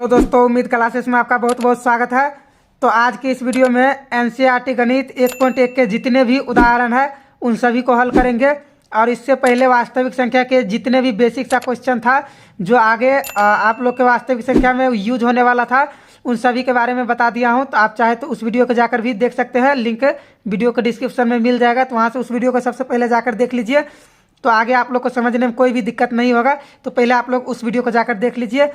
तो दोस्तों उम्मीद क्लासेस में आपका बहुत बहुत स्वागत है। तो आज की इस वीडियो में एनसीईआरटी गणित 1.1 के जितने भी उदाहरण हैं उन सभी को हल करेंगे। और इससे पहले वास्तविक संख्या के जितने भी बेसिक सा क्वेश्चन था जो आगे आप लोग के वास्तविक संख्या में यूज होने वाला था उन सभी के बारे में बता दिया हूं। तो आप चाहे तो उस वीडियो को जाकर भी देख सकते हैं, लिंक वीडियो के डिस्क्रिप्शन में मिल जाएगा। तो वहाँ से उस वीडियो को सबसे पहले जाकर देख लीजिए, तो आगे आप लोग को समझने में कोई भी दिक्कत नहीं होगा। तो पहले आप लोग उस वीडियो को जाकर देख लीजिए।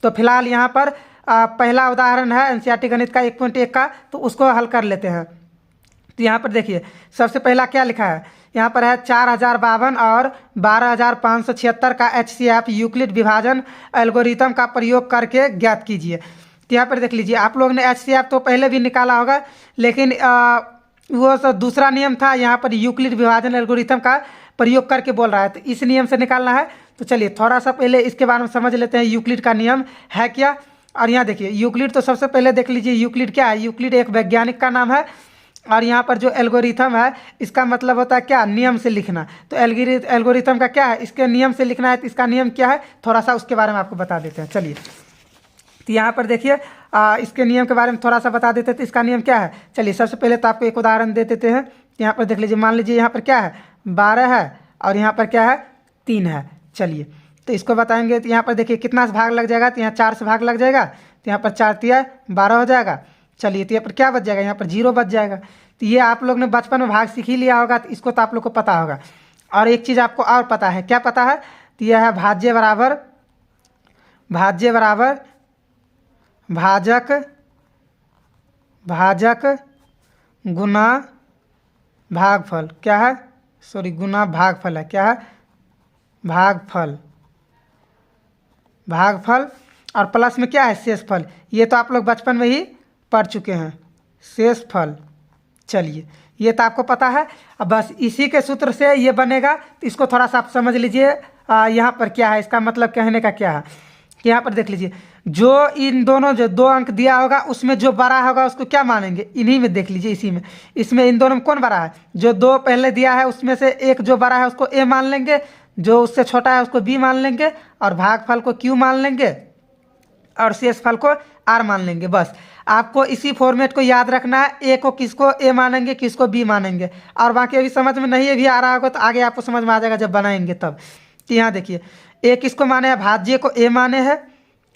तो फिलहाल यहाँ पर पहला उदाहरण है एनसीईआरटी गणित का 1.1 का, तो उसको हल कर लेते हैं। तो यहाँ पर देखिए सबसे पहला क्या लिखा है, यहाँ पर है 4052 और 12576 का HCF यूक्लिड विभाजन एल्गोरिथम का प्रयोग करके ज्ञात कीजिए। तो यहाँ पर देख लीजिए, आप लोग ने HCF तो पहले भी निकाला होगा, लेकिन वो तो दूसरा नियम था। यहाँ पर यूक्लिड विभाजन एल्गोरिथम का प्रयोग करके बोल रहा है, तो इस नियम से निकालना है। तो चलिए थोड़ा सा पहले इसके बारे में समझ लेते हैं, यूक्लिड का नियम है क्या। और यहाँ देखिए यूक्लिड, तो सबसे पहले देख लीजिए यूक्लिड क्या है। यूक्लिड एक वैज्ञानिक का नाम है। और यहाँ पर जो एल्गोरिथम है इसका मतलब होता है क्या, नियम से लिखना। तो एल्गोरिथम का क्या है, इसके नियम से लिखना है। तो इसका नियम क्या है, थोड़ा सा उसके बारे में आपको बता देते हैं। चलिए तो यहाँ पर देखिए इसके नियम के बारे में थोड़ा सा बता देते हैं। तो इसका नियम क्या है, चलिए सबसे पहले तो आपको एक उदाहरण दे देते हैं। यहाँ पर देख लीजिए, मान लीजिए यहाँ पर क्या है 12 है और यहाँ पर क्या है 3 है। चलिए तो इसको बताएंगे। तो यहाँ पर देखिए कितना से भाग लग जाएगा, तो यहाँ 4 से भाग लग जाएगा। तो यहाँ पर 4 तिया 12 हो जाएगा। चलिए तो यहाँ पर क्या बच जाएगा, यहाँ पर 0 बच जाएगा। तो ये आप लोग ने बचपन में भाग सीख ही लिया होगा, तो इसको तो आप लोग को पता होगा। और एक चीज़ आपको और पता है, क्या पता है, तो यह है भाज्य बराबर भाजक गुना भागफल। क्या है, सॉरी गुना भागफल है। क्या है, भागफल और प्लस में क्या है शेषफल। ये तो आप लोग बचपन में ही पढ़ चुके हैं, शेषफल। चलिए ये तो आपको पता है। अब बस इसी के सूत्र से ये बनेगा। तो इसको थोड़ा सा आप समझ लीजिए, यहाँ पर क्या है, इसका मतलब कहने का क्या है कि यहाँ पर देख लीजिए, जो इन दोनों जो 2 अंक दिया होगा उसमें जो बड़ा होगा उसको क्या मानेंगे, इन्हीं में देख लीजिए, इसी में, इसमें इन दोनों में कौन बड़ा है। जो 2 पहले दिया है उसमें से एक जो बड़ा है उसको ए मान लेंगे, जो उससे छोटा है उसको बी मान लेंगे, और भागफल को क्यू मान लेंगे, और शेषफल को आर मान लेंगे। बस आपको इसी फॉर्मेट को याद रखना है। ए को किसको ए मानेंगे, किसको बी मानेंगे। और बाकी अभी समझ में नहीं भी आ रहा होगा तो आगे आपको समझ में आ जाएगा जब बनाएंगे तब। तो यहाँ देखिए ए किसको माने हैं, भाज्य को ए माने हैं,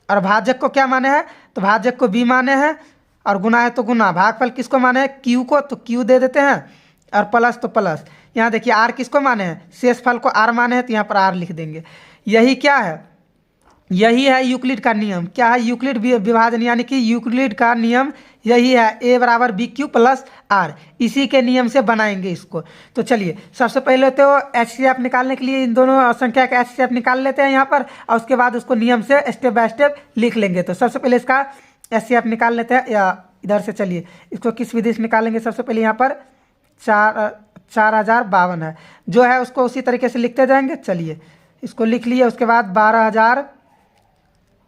और भाजक को क्या माने हैं, तो भाजक को बी माने हैं, और गुना है तो गुना। भागफल किसको माने हैं, क्यू को, तो क्यू दे देते हैं, और प्लस तो प्लस। यहाँ देखिए आर किसको माने हैं, शेषफल को आर माने हैं, तो यहाँ पर आर लिख देंगे। यही क्या है, यही है यूक्लिड का नियम। क्या है, यूक्लिड विभाजन, यानी कि यूक्लिड का नियम यही है, ए बराबर बी क्यू प्लस आर। इसी के नियम से बनाएंगे इसको। तो चलिए सबसे पहले तो HCF निकालने के लिए इन दोनों संख्या का HCF निकाल लेते हैं यहाँ पर, और उसके बाद उसको नियम से स्टेप बाय स्टेप लिख लेंगे। तो सबसे पहले इसका HCF निकाल लेते हैं, या इधर से चलिए इसको किस विधि से निकालेंगे। सबसे पहले यहाँ पर 4052 है जो है, उसको उसी तरीके से लिखते जाएंगे। चलिए इसको लिख लिए, उसके बाद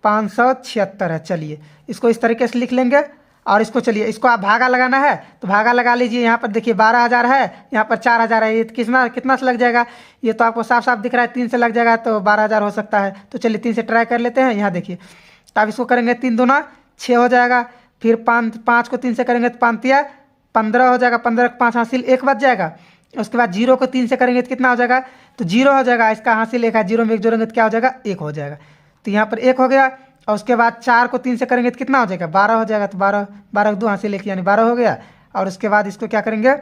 12576 है। चलिए इसको इस तरीके से लिख लेंगे। और इसको चलिए इसको आप भागा लगाना है तो भागा लगा लीजिए। यहाँ पर देखिए 12000 है, यहाँ पर 4000 है। ये कितना से लग जाएगा, ये तो आपको साफ साफ दिख रहा है, 3 से लग जाएगा, तो 12000 हो सकता है। तो चलिए 3 से ट्राई कर लेते हैं। यहाँ देखिए तो आप इसको करेंगे 3 दूना 6 हो जाएगा, फिर 5 को 3 से करेंगे तो 5 तिया 15 हो जाएगा, 15 को 5 हासिल 1 बच जाएगा। उसके बाद 0 को 3 से करेंगे तो कितना हो जाएगा, तो 0 हो जाएगा। इसका हासिल 1 है, 0 में 1 जोड़ेंगे तो क्या हो जाएगा, 1 हो जाएगा। तो यहाँ पर 1 हो गया। और उसके बाद 4 को 3 से करेंगे तो कितना हो जाएगा, 12 हो जाएगा। तो 12 2 हासिल 1 यानी 12 हो गया। और उसके बाद इसको क्या करेंगे,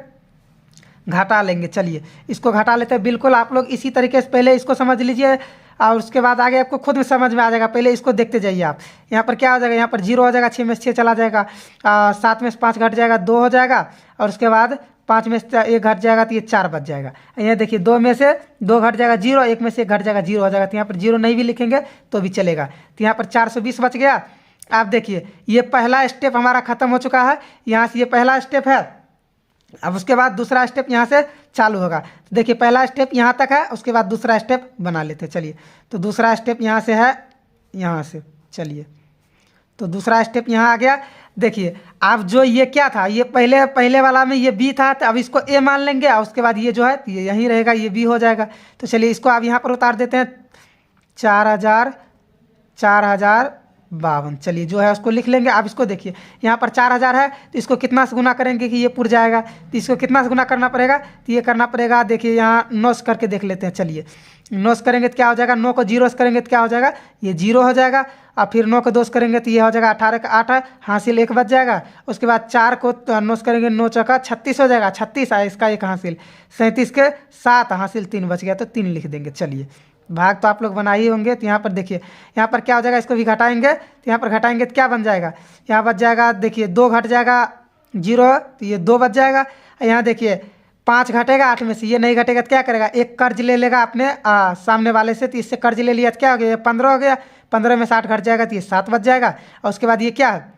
घटा लेंगे। चलिए इसको घटा लेते हैं। बिल्कुल आप लोग इसी तरीके से पहले इसको समझ लीजिए, और उसके बाद आगे आपको खुद में समझ में आ जाएगा। पहले इसको देखते जाइए आप। यहाँ पर क्या हो जाएगा, यहाँ पर 0 हो जाएगा, 6 में से 6 चला जाएगा, 7 में से 5 घट जाएगा, 2 हो जाएगा। और उसके बाद 5 में से 1 घट जाएगा तो ये 4 बच जाएगा। यहाँ देखिए 2 में से 2 घट जाएगा 0, 1 में से 1 घट जाएगा 0 हो जाएगा। तो यहाँ पर 0 नहीं भी लिखेंगे तो भी चलेगा। तो यहाँ पर 420 बच गया। आप देखिए ये पहला स्टेप हमारा खत्म हो चुका है। यहाँ से ये पहला स्टेप है। अब उसके बाद दूसरा स्टेप यहाँ से चालू होगा। तो देखिए पहला स्टेप यहाँ तक है, उसके बाद दूसरा स्टेप बना लेते हैं। चलिए तो दूसरा स्टेप यहाँ से है, यहाँ से। चलिए तो दूसरा स्टेप यहाँ आ गया। देखिए अब जो ये क्या था, ये पहले वाला में ये बी था, तो अब इसको ए मान लेंगे, और उसके बाद ये जो है ये यहीं रहेगा, ये बी हो जाएगा। तो चलिए इसको आप यहाँ पर उतार देते हैं। 4000 52। चलिए जो है उसको लिख लेंगे। आप इसको देखिए यहाँ पर 4000 है तो इसको कितना से गुना करेंगे कि ये पुर जाएगा, तो इसको कितना से गुना करना पड़ेगा, तो ये करना पड़ेगा, देखिए यहाँ 9 से करके देख लेते हैं। चलिए 9 से करेंगे तो क्या हो जाएगा, 9 को 0 से करेंगे तो क्या हो जाएगा, ये 0 हो जाएगा। और फिर 9 को 2 से करेंगे तो ये हो जाएगा 18 का 8 है, हासिल 1 बच जाएगा। उसके बाद 4 को 9 से करेंगे, 9 चौका 36 हो जाएगा, 36 है इसका 1 हासिल, 37 के 7 हासिल 3 बच गया तो 3 लिख देंगे। चलिए भाग तो आप लोग बनाए ही होंगे। तो यहाँ पर देखिए यहाँ पर क्या हो जाएगा, इसको भी घटाएंगे तो यहाँ पर घटाएंगे तो क्या बन जाएगा, यहाँ बच जाएगा, देखिए 2 घट जाएगा 0 तो ये 2 बच जाएगा। यहाँ देखिए 5 घटेगा 8 में से, ये नहीं घटेगा तो क्या करेगा, एक कर्ज ले लेगा अपने सामने वाले से, तो इससे कर्ज ले लिया तो क्या हो गया, 15 हो गया, 15 में 60 घट जाएगा तो ये 7 बच जाएगा। और उसके बाद ये क्या है,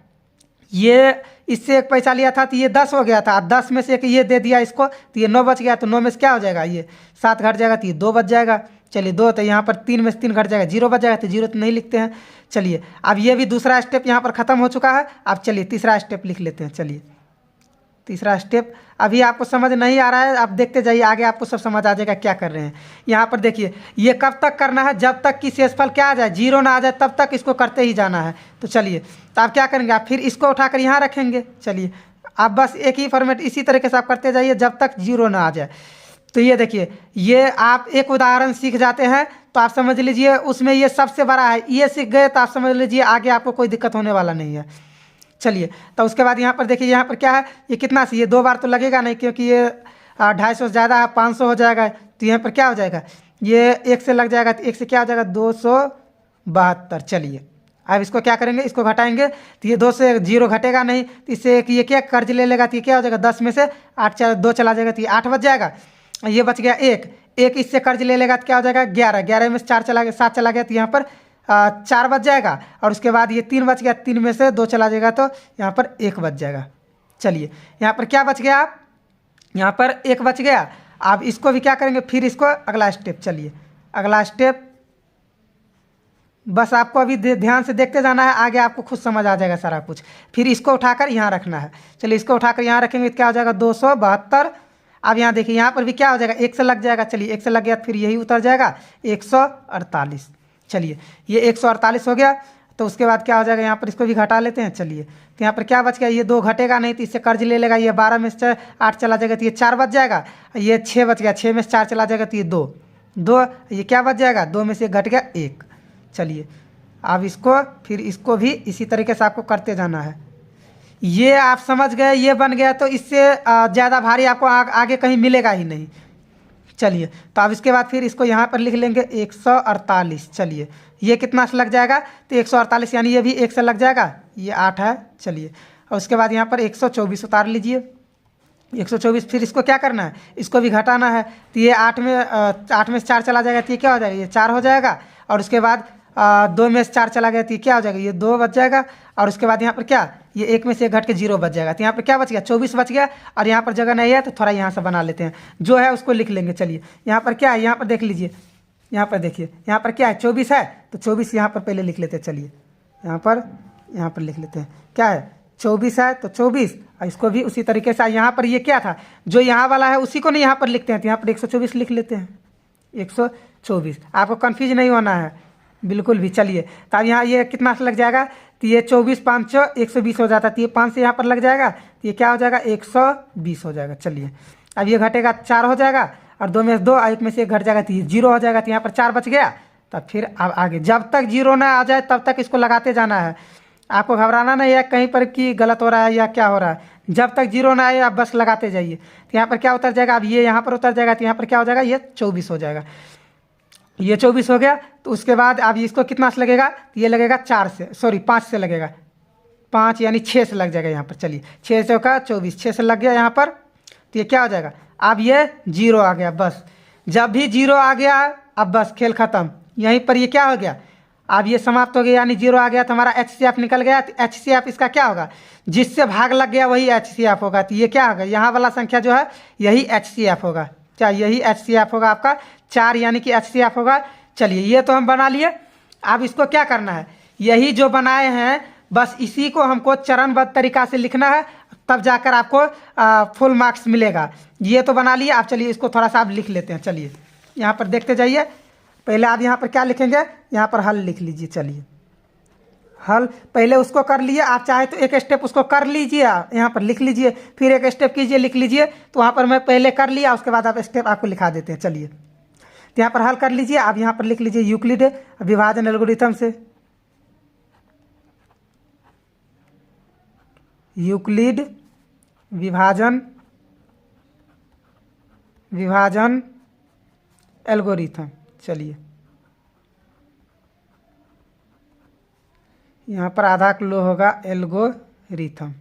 ये इससे 1 पैसा लिया था तो ये 10 हो गया था, 10 में से 1 ये दे दिया इसको तो ये 9 बच गया, तो 9 में से क्या हो जाएगा, ये 7 घट जाएगा तो ये 2 बच जाएगा। चलिए 2 तो यहाँ पर 3 में से 3 घट जाएगा, 0 बच जाएगा, तो 0 तो नहीं लिखते हैं। चलिए अब ये भी दूसरा स्टेप यहाँ पर ख़त्म हो चुका है। अब चलिए तीसरा स्टेप लिख लेते हैं। चलिए तीसरा स्टेप अभी आपको समझ नहीं आ रहा है, आप देखते जाइए, आगे आपको सब समझ आ जाएगा क्या कर रहे हैं। यहाँ पर देखिए ये कब तक करना है, जब तक कि शेषफल क्या आ जाए, 0 ना आ जाए तब तक इसको करते ही जाना है। तो चलिए तो आप क्या करेंगे, आप फिर इसको उठाकर यहाँ रखेंगे। चलिए आप बस एक ही फॉर्मेट इसी तरीके से आप करते जाइए जब तक 0 ना आ जाए। तो ये देखिए ये आप एक उदाहरण सीख जाते हैं तो आप समझ लीजिए उसमें ये सबसे बड़ा है, ये सीख गए तो आप समझ लीजिए आगे आपको कोई दिक्कत होने वाला नहीं है। चलिए तो उसके बाद यहाँ पर देखिए यहाँ पर क्या है, ये कितना से, ये 2 बार तो लगेगा नहीं क्योंकि ये 250 से ज़्यादा है, 500 हो जाएगा। तो यहाँ पर क्या हो जाएगा, ये 1 से लग जाएगा तो 1 से क्या हो जाएगा 272। चलिए अब इसको क्या करेंगे, इसको घटाएंगे तो ये 2 से 0 घटेगा नहीं, तो इससे ये क्या कर्ज ले लेगा तो ये क्या हो जाएगा, 10 में से 8 2 चला जाएगा तो ये 8 बच जाएगा। ये बच गया 1 इससे कर्ज ले लेगा तो क्या हो जाएगा 11 में से 4 चला गया, 7 चला गया तो यहाँ पर 4 बच जाएगा। और उसके बाद ये 3 बच गया, 3 में से 2 चला जाएगा तो यहाँ पर 1 बच जाएगा। चलिए यहाँ पर क्या बच गया, आप यहाँ पर 1 बच गया। आप इसको भी क्या करेंगे, फिर इसको अगला स्टेप, चलिए अगला स्टेप बस आपको अभी ध्यान से देखते जाना है, आगे आपको खुद समझ आ जाएगा सारा कुछ। फिर इसको उठाकर यहाँ रखना है। चलिए इसको उठाकर यहाँ रखेंगे तो क्या हो जाएगा 272। अब यहाँ देखिए यहाँ पर भी क्या हो जाएगा, 1 से लग जाएगा। चलिए 1 से लग गया फिर यही उतर जाएगा 148। चलिए ये 148 हो गया। तो उसके बाद क्या हो जाएगा, यहाँ पर इसको भी घटा लेते हैं। चलिए तो यहाँ पर क्या बच गया, ये 2 घटेगा नहीं तो इससे कर्ज ले लेगा, ये 12 में से 8 चला जाएगा तो ये 4 बच जाएगा। ये 6 बच गया, 6 में से 4 चला जाएगा तो ये 2 ये क्या बच जाएगा, 2 में से घट गया 1। चलिए अब इसको फिर इसको भी इसी तरीके से आपको करते जाना है। ये आप समझ गए, ये बन गया तो इससे ज़्यादा भारी आपको आगे कहीं मिलेगा ही नहीं। चलिए तो अब इसके बाद फिर इसको यहाँ पर लिख लेंगे 148। चलिए ये कितना से लग जाएगा, तो 148 यानी ये भी 1 से लग जाएगा, ये 8 है। चलिए और उसके बाद यहाँ पर 124 उतार लीजिए, 124। फिर इसको क्या करना है, इसको भी घटाना है। तो ये 8 में से 4 चला जाएगा तो ये क्या हो जाएगा, ये 4 हो जाएगा। और उसके बाद 2 में से 4 चला गया तो ये क्या हो जाएगा, ये 2 बच जाएगा। और उसके बाद यहाँ पर क्या, ये 1 में से 1 घट के 0 बच जाएगा। तो यहाँ पर क्या बच गया, 24 बच गया। और यहाँ पर जगह नहीं है तो थोड़ा यहाँ से बना लेते हैं, जो है उसको लिख लेंगे। चलिए यहाँ पर क्या है, यहाँ पर देख लीजिए, यहाँ पर देखिए यहाँ पर क्या है 24 है, तो 24 यहाँ पर पहले लिख लेते हैं। चलिए यहाँ पर लिख लेते हैं, क्या है 24 है तो 24। और इसको भी उसी तरीके से यहाँ पर ये क्या था, जो यहाँ वाला है उसी को नहीं यहाँ पर लिखते हैं, तो यहाँ पर 124 लिख लेते हैं, 124। आपको कन्फ्यूज नहीं होना है बिल्कुल भी। चलिए तो अब यहाँ ये कितना से लग जाएगा, तो ये 24 5 120 हो जाता है, तो ये 5 से यहाँ पर लग जाएगा तो ये क्या हो जाएगा 120 हो जाएगा। चलिए अब ये घटेगा 4 हो जाएगा, और 2 में से 2 1 में से 1 घट जाएगा तो ये 0 हो जाएगा। तो यहाँ पर 4 बच गया। तब फिर अब आगे जब तक 0 ना आ जाए तब तक इसको लगाते जाना है, आपको घबराना नहीं है कहीं पर कि गलत हो रहा है या क्या हो रहा है। जब तक 0 ना आए आप बस लगाते जाइए। तो यहाँ पर क्या उतर जाएगा, अब ये यहाँ पर उतर जाएगा तो यहाँ पर क्या हो जाएगा, ये 24 हो जाएगा। ये 24 हो गया। तो उसके बाद अब इसको कितना से लगेगा, ये लगेगा 5 से लगेगा, 5 यानी 6 से लग जाएगा यहाँ पर। चलिए 6 से का 24, 6 से लग गया यहाँ पर, तो ये क्या हो जाएगा, अब ये 0 आ गया। बस जब भी 0 आ गया अब बस खेल ख़त्म, यहीं पर ये क्या हो गया, अब ये समाप्त हो गया, यानी 0 आ गया तो हमारा HCF निकल गया। तो HCF इसका क्या होगा, जिससे भाग लग गया वही HCF होगा। तो ये क्या होगा, यहाँ वाला संख्या जो है यही HCF होगा। क्या यही HCF होगा आपका 4, यानी कि HCF होगा। चलिए ये तो हम बना लिए। अब इसको क्या करना है, यही जो बनाए हैं बस इसी को हमको चरणबद्ध तरीका से लिखना है, तब जाकर आपको फुल मार्क्स मिलेगा। ये तो बना लिए। आप चलिए इसको थोड़ा सा आप लिख लेते हैं। चलिए यहाँ पर देखते जाइए। पहले आप यहाँ पर क्या लिखेंगे, यहाँ पर हल लिख लीजिए। चलिए हल पहले उसको कर लिए, आप चाहे तो एक स्टेप उसको कर लीजिए, यहाँ पर लिख लीजिए, फिर एक स्टेप कीजिए, लिख लीजिए। तो वहाँ पर मैं पहले कर लिया, उसके बाद आप स्टेप आपको लिखा देते हैं। चलिए, तो यहाँ पर हल कर लीजिए, आप यहाँ पर लिख लीजिए यूक्लिड विभाजन एल्गोरिथम से, यूक्लिड विभाजन एल्गोरिथम। चलिए, यहाँ पर आधा किलो होगा एल्गोरिथम।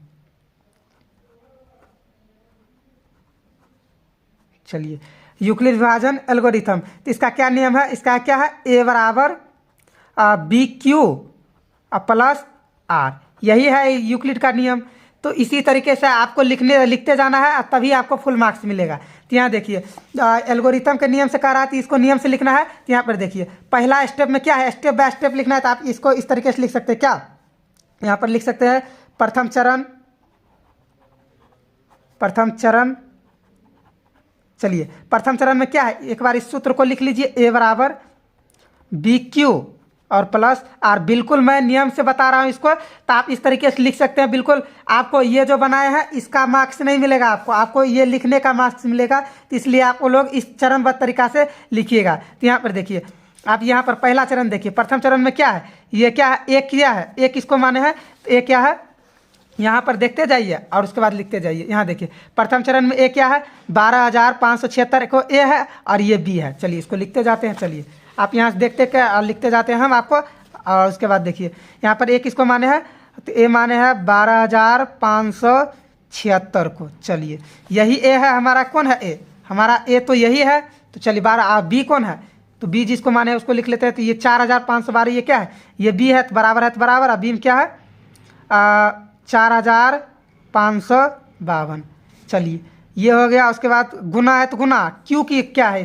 चलिए, यूक्लिड विभाजन एल्गोरिथम, तो इसका क्या नियम है? इसका क्या है? ए बराबर बी क्यू प्लस आर, यही है यूक्लिड का नियम। तो इसी तरीके से आपको लिखते जाना है, तभी आपको फुल मार्क्स मिलेगा। तो यहाँ देखिए, एल्गोरिथम के नियम से कह रहा है, तो इसको नियम से लिखना है। तो यहाँ पर देखिए, पहला स्टेप में क्या है, स्टेप बाय स्टेप लिखना है। तो आप इसको इस तरीके से लिख सकते हैं। क्या यहाँ पर लिख सकते हैं? प्रथम चरण। चलिए, प्रथम चरण में क्या है, एक बार इस सूत्र को लिख लीजिए, ए बराबर बी क्यू और प्लस आर। बिल्कुल मैं नियम से बता रहा हूँ इसको, तो आप इस तरीके से लिख सकते हैं। बिल्कुल आपको ये जो बनाए हैं इसका मार्क्स नहीं मिलेगा, आपको ये लिखने का मार्क्स मिलेगा। तो इसलिए आप लोग इस चरणबद्ध तरीका से लिखिएगा। तो यहाँ पर देखिए, आप यहाँ पर पहला चरण देखिए, प्रथम चरण में क्या है, ये क्या है, एक क्या है, एक किसको माने हैं, तो एक क्या है, यहाँ पर देखते जाइए और उसके बाद लिखते जाइए। यहाँ देखिए, प्रथम चरण में ए क्या है, 12,576 को ए है और ये बी है। चलिए, इसको लिखते जाते हैं। चलिए, आप यहाँ से देखते लिखते जाते हैं हम आपको, और उसके बाद देखिए यहाँ पर ए किसको माने हैं, तो ए माने है 12,576 को। चलिए, यही ए है हमारा, कौन है ए, हमारा ए तो यही है। तो चलिए, 12 बी कौन है, तो बी जिसको माने है उसको लिख लेते हैं। तो ये 4,512 ये क्या है, ये बी है, तो बराबर है, तो बराबर अब बी में क्या है 4,552। चलिए, ये हो गया। उसके बाद गुना है, तो गुना क्यू की क्या है,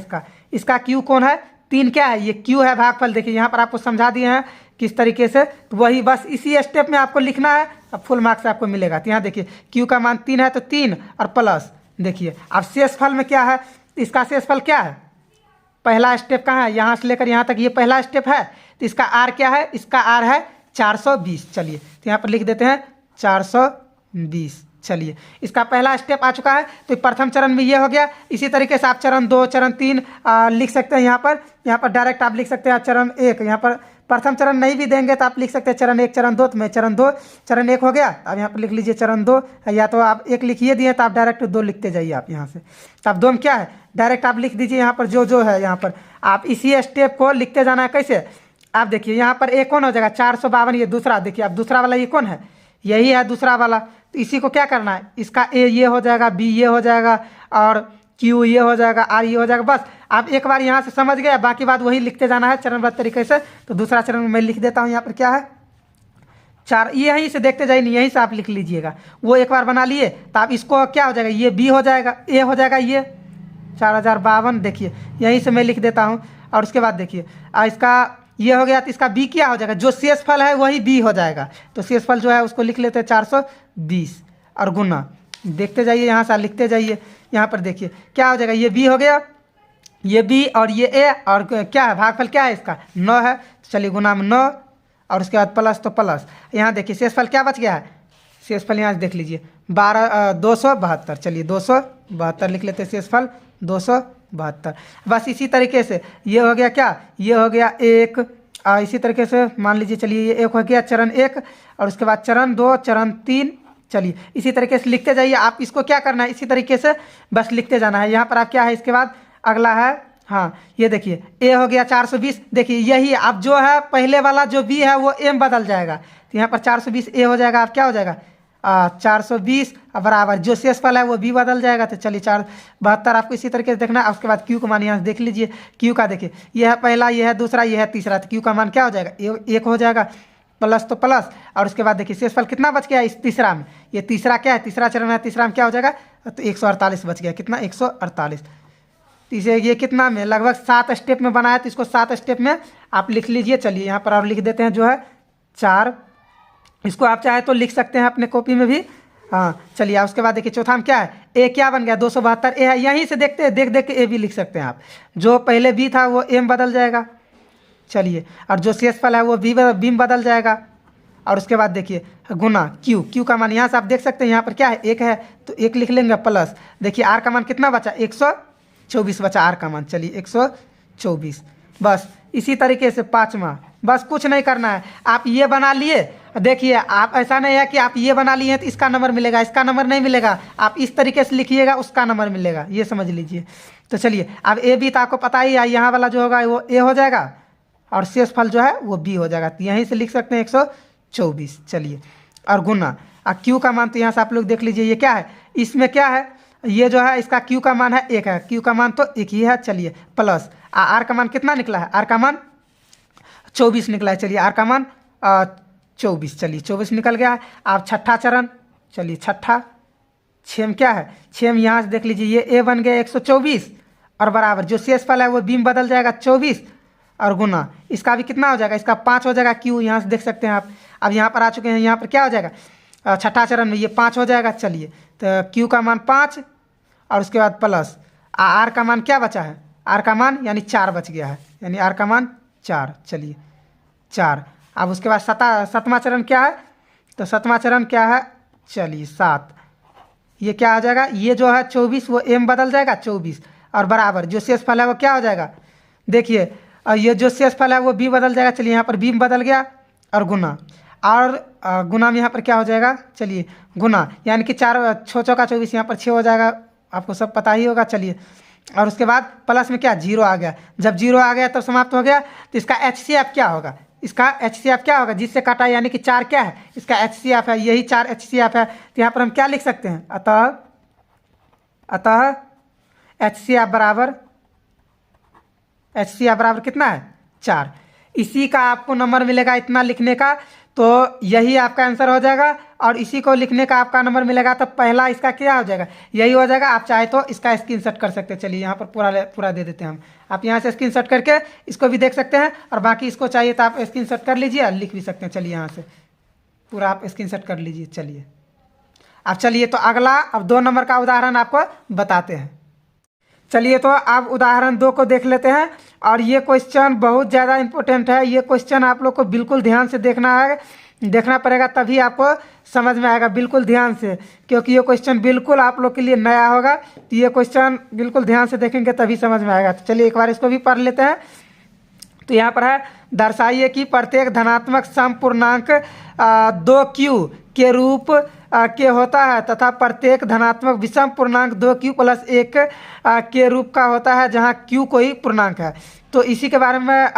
इसका क्यू कौन है, 3 क्या है, ये क्यू है भागफल। देखिए यहाँ पर आपको समझा दिए हैं किस तरीके से, तो वही बस इसी स्टेप में आपको लिखना है, अब फुल मार्क्स आपको मिलेगा। तो यहाँ देखिए, क्यू का मान 3 है, तो 3 और प्लस देखिए। अब शेषफल में क्या है, इसका शेषफल क्या है, पहला स्टेप कहाँ है, यहाँ से लेकर यहाँ तक ये पहला स्टेप है। तो इसका आर क्या है, इसका आर है 420। चलिए, तो यहाँ पर लिख देते हैं 420। चलिए, इसका पहला स्टेप आ चुका है। तो प्रथम चरण में ये हो गया। इसी तरीके से आप चरण 2 चरण 3 लिख सकते हैं। यहाँ पर डायरेक्ट आप लिख सकते हैं चरण 1। यहाँ पर प्रथम चरण नहीं भी देंगे तो आप लिख सकते हैं चरण 1 चरण 2। तो मैं चरण 2 चरण 1 हो गया, अब यहाँ पर लिख लीजिए चरण 2, या तो आप 1 लिखिए दिए तो आप डायरेक्ट 2 लिखते जाइए आप यहाँ से। तो आप 2 में क्या है, डायरेक्ट आप लिख दीजिए। यहाँ पर जो है, यहाँ पर आप इसी स्टेप को लिखते जाना है। कैसे, आप देखिए यहाँ पर ए कौन हो जाएगा 452, ये दूसरा। देखिए अब दूसरा वाला ये कौन है, यही है दूसरा वाला। तो इसी को क्या करना है, इसका ए ये हो जाएगा, बी ये हो जाएगा, और क्यू ये हो जाएगा, आर ये हो जाएगा। बस आप एक बार यहाँ से समझ गए, बाकी बात वही लिखते जाना है चरणबद्ध तरीके से। तो दूसरा चरण मैं लिख देता हूँ। यहाँ पर क्या है 4, यहीं से देखते जाइए, यहीं से आप लिख लीजिएगा। वो एक बार बना लिए तो आप इसको क्या हो जाएगा, ये बी हो जाएगा, ए हो जाएगा, ये 4,052। देखिए यहीं से मैं लिख देता हूँ। और उसके बाद देखिए इसका ये हो गया, तो इसका बी क्या हो जाएगा, जो शेषफल है वही बी हो जाएगा। तो शेषफल जो है उसको लिख लेते हैं 420 और गुना, देखते जाइए यहाँ से लिखते जाइए। यहाँ पर देखिए क्या हो जाएगा, ये बी हो गया, ये बी और ये ए, और क्या है भागफल क्या है इसका 9 है। तो चलिए गुना में 9 और उसके बाद प्लस, तो प्लस। यहाँ देखिए शेषफल क्या बच गया है, शेषफल यहाँ से देख लीजिए 272। चलिए 272 लिख लेते हैं, शेषफल 272। बस इसी तरीके से ये हो गया, क्या ये हो गया 1। इसी तरीके से मान लीजिए, चलिए ये 1 हो गया चरण 1, और उसके बाद चरण 2 चरण 3। चलिए इसी तरीके से लिखते जाइए। आप इसको क्या करना है, इसी तरीके से बस लिखते जाना है। यहाँ पर आप क्या है, इसके बाद अगला है, हाँ ये देखिए ए हो गया 420। देखिए यही अब जो है पहले वाला जो बी है वो एम बदल जाएगा। तो यहाँ पर 420 ए हो जाएगा, अब क्या हो जाएगा 420 बराबर जो शेषफल है वो बी बदल जाएगा। तो चलिए 472 आपको इसी तरीके से देखना है। उसके बाद क्यू का मान यहाँ से देख लीजिए, क्यू का देखिए ये है पहला, ये है दूसरा, ये है तीसरा। तो क्यू का मान क्या हो जाएगा, 1 हो जाएगा, प्लस तो प्लस। और उसके बाद देखिए शेषफल कितना बच गया इस तीसरा में, ये तीसरा क्या है, तीसरा चरण है, तीसरा में क्या हो जाएगा, तो 148 बच गया। कितना 148। तो इसे ये कितना में लगभग 7 स्टेप में बनाया, तो इसको 7 स्टेप में आप लिख लीजिए। चलिए यहाँ पर और लिख देते हैं जो है 4, इसको आप चाहे तो लिख सकते हैं अपने कॉपी में भी। हाँ चलिए उसके बाद देखिए चौथा में क्या है, ए क्या बन गया 272 ए है। यहीं से देखते हैं, देख के ए भी लिख सकते हैं आप। जो पहले बी था वो एम बदल जाएगा। चलिए और जो शेषफल है वो बी में बदल जाएगा। और उसके बाद देखिए गुना क्यू, क्यू का मान यहाँ से आप देख सकते हैं यहाँ पर क्या है, एक है तो एक लिख लेंगे प्लस, देखिए आर का मान कितना बचा, 124 बचा आर का मान। चलिए 124, बस इसी तरीके से पाँचवा, बस कुछ नहीं करना है, आप ये बना लिए। देखिए आप ऐसा नहीं है कि आप ये बना लिए हैं तो इसका नंबर मिलेगा, इसका नंबर नहीं मिलेगा, आप इस तरीके से लिखिएगा उसका नंबर मिलेगा, ये समझ लीजिए। तो चलिए अब ए बी तो आपको पता ही है, यहाँ वाला जो होगा वो ए हो जाएगा और शेष फल जो है वो बी हो जाएगा, तो यहीं से लिख सकते हैं 124। चलिए और गुना क्यू का मान तो यहाँ से आप लोग देख लीजिए, ये क्या है, इसमें क्या है, ये जो है इसका क्यू का मान है 1 है, क्यू का मान तो 1 ही है। चलिए प्लस आर का मान कितना निकला है, आर का मान 24 निकला है। चलिए आर का मान 24, चलिए 24 निकल गया है। आप छठा चरण, चलिए छठा, छेम क्या है, छेम यहाँ से देख लीजिए, ये ए बन गया 124 और बराबर जो शेष फल है वो बी में बदल जाएगा 24 और गुना इसका भी कितना हो जाएगा, इसका 5 हो जाएगा, क्यू यहाँ से देख सकते हैं आप। अब यहाँ पर आ चुके हैं, यहाँ पर क्या हो जाएगा, छठा चरण में ये 5 हो जाएगा। चलिए तो क्यू का मान 5 और उसके बाद प्लस आर का मान क्या बचा है, आर का मान यानी 4 बच गया है, यानी आर का मान 4। चलिए 4, अब उसके बाद सतवां चरण क्या है, तो सतवां चरण क्या है, चलिए 7, ये क्या हो जाएगा, ये जो है 24 वो एम बदल जाएगा 24 और बराबर जो शेष फल है वो क्या हो जाएगा, देखिए ये जो शेष फल है वो बी बदल जाएगा। चलिए यहाँ पर बी बदल गया और गुना, और गुना में यहाँ पर क्या हो जाएगा, चलिए गुना यानी कि 4 6 चौका 24, यहाँ पर 6 हो जाएगा, आपको सब पता ही होगा। चलिए और उसके बाद प्लस में क्या, 0 आ गया, जब 0 आ गया तो समाप्त हो गया। तो इसका HCF क्या होगा, इसका HCF क्या होगा, जिससे काटा यानी कि 4 क्या है, इसका HCF है, यही 4 HCF है। तो यहाँ पर हम क्या लिख सकते हैं, अतः HCF बराबर कितना है, 4। इसी का आपको नंबर मिलेगा इतना लिखने का, तो यही आपका आंसर हो जाएगा और इसी को लिखने का आपका नंबर मिलेगा। तो पहला इसका क्या हो जाएगा, यही हो जाएगा। आप चाहे तो इसका स्क्रीनशॉट कर सकते हैं, चलिए यहाँ पर पूरा दे देते हैं हम, आप यहाँ से स्क्रीनशॉट करके इसको भी देख सकते हैं और बाकी इसको चाहिए तो आप स्क्रीनशॉट कर लीजिए और लिख भी सकते हैं। चलिए यहाँ से पूरा आप स्क्रीनशॉट कर लीजिए। चलिए अब चलिए तो अगला, अब 2 नंबर का उदाहरण आपको बताते हैं। चलिए तो आप उदाहरण 2 को देख लेते हैं और ये क्वेश्चन बहुत ज़्यादा इम्पोर्टेंट है, ये क्वेश्चन आप लोग को बिल्कुल ध्यान से देखना पड़ेगा, तभी आपको समझ में आएगा, बिल्कुल ध्यान से, क्योंकि ये क्वेश्चन बिल्कुल आप लोग के लिए नया होगा। तो ये क्वेश्चन बिल्कुल ध्यान से देखेंगे तभी समझ में आएगा। तो चलिए एक बार इसको भी पढ़ लेते हैं। तो यहाँ पर है, दर्शाइए कि प्रत्येक धनात्मक सम पूर्णांक 2q के रूप के होता है तथा प्रत्येक धनात्मक विषम पूर्णांक 2q + 1 के रूप का होता है जहाँ q कोई पूर्णांक है। तो इसी के बारे में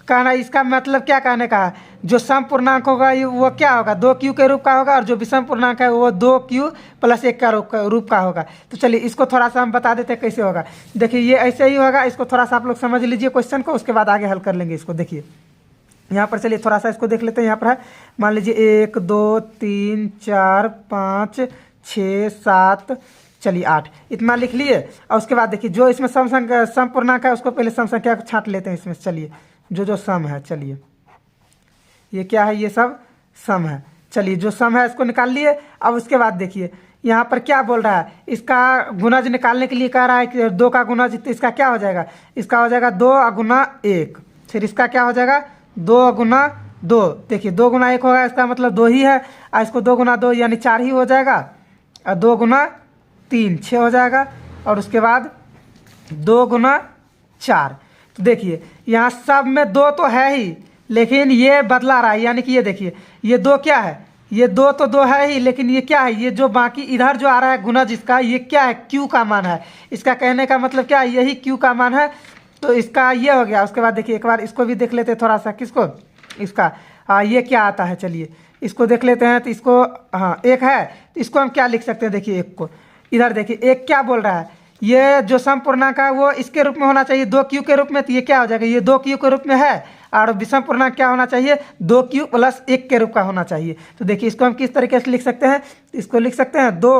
कहना, इसका मतलब क्या कहने का है, जो सम पूर्णांक होगा वो क्या होगा, 2q के रूप का होगा और जो विषम पूर्णांक है वो 2q + 1 का रूप का होगा। तो चलिए इसको थोड़ा सा हम बता देते हैं कैसे होगा। देखिए ये ऐसे ही होगा, इसको थोड़ा सा आप लोग समझ लीजिए क्वेश्चन को, उसके बाद आगे हल कर लेंगे इसको। देखिए यहाँ पर चलिए थोड़ा सा इसको देख लेते हैं। यहाँ पर है, मान लीजिए 1 2 3 4 5 6 7, चलिए 8, इतना लिख लिए। और उसके बाद देखिए जो इसमें सम पूर्णांक है उसको पहले सम संख्या को छांट लेते हैं इसमें। चलिए जो सम है, चलिए ये क्या है, ये सब सम है। चलिए जो सम है इसको निकाल लिए। अब उसके बाद देखिए यहाँ पर क्या बोल रहा है, इसका गुणज निकालने के लिए कह रहा है कि 2 का गुणज, तो इसका क्या हो जाएगा, इसका हो जाएगा 2 × 1, फिर इसका क्या हो जाएगा 2 × 2। देखिए 2 × 1 होगा, इसका मतलब 2 ही है, और इसको 2 × 2 यानी 4 ही हो जाएगा, और 2 × 3 6 हो जाएगा, और उसके बाद 2 × 4। तो देखिए यहाँ सब में 2 तो है ही, लेकिन ये बदला रहा है, यानी कि ये देखिए ये 2 क्या है, ये 2 तो 2 है ही, लेकिन ये क्या है, ये जो बाकी इधर जो आ रहा है गुणज इसका, ये क्या है, q का मान है। इसका कहने का मतलब क्या है, यही q का मान है, तो इसका ये हो गया। उसके बाद देखिए एक बार इसको भी देख लेते हैं थोड़ा सा, किसको, इसका ये क्या आता है, चलिए इसको देख लेते हैं। तो इसको 1 है, तो इसको हम क्या लिख सकते हैं, देखिए 1 को इधर देखिए 1 क्या बोल रहा है, ये जो सम पूर्णांक है वो इसके रूप में होना चाहिए 2q के रूप में, तो ये क्या हो जाएगा, ये 2q के रूप में है, और विषम पूर्णांक क्या होना चाहिए, 2q + 1 के रूप का होना चाहिए। तो देखिए इसको हम किस तरीके से लिख सकते हैं, इसको लिख सकते हैं 2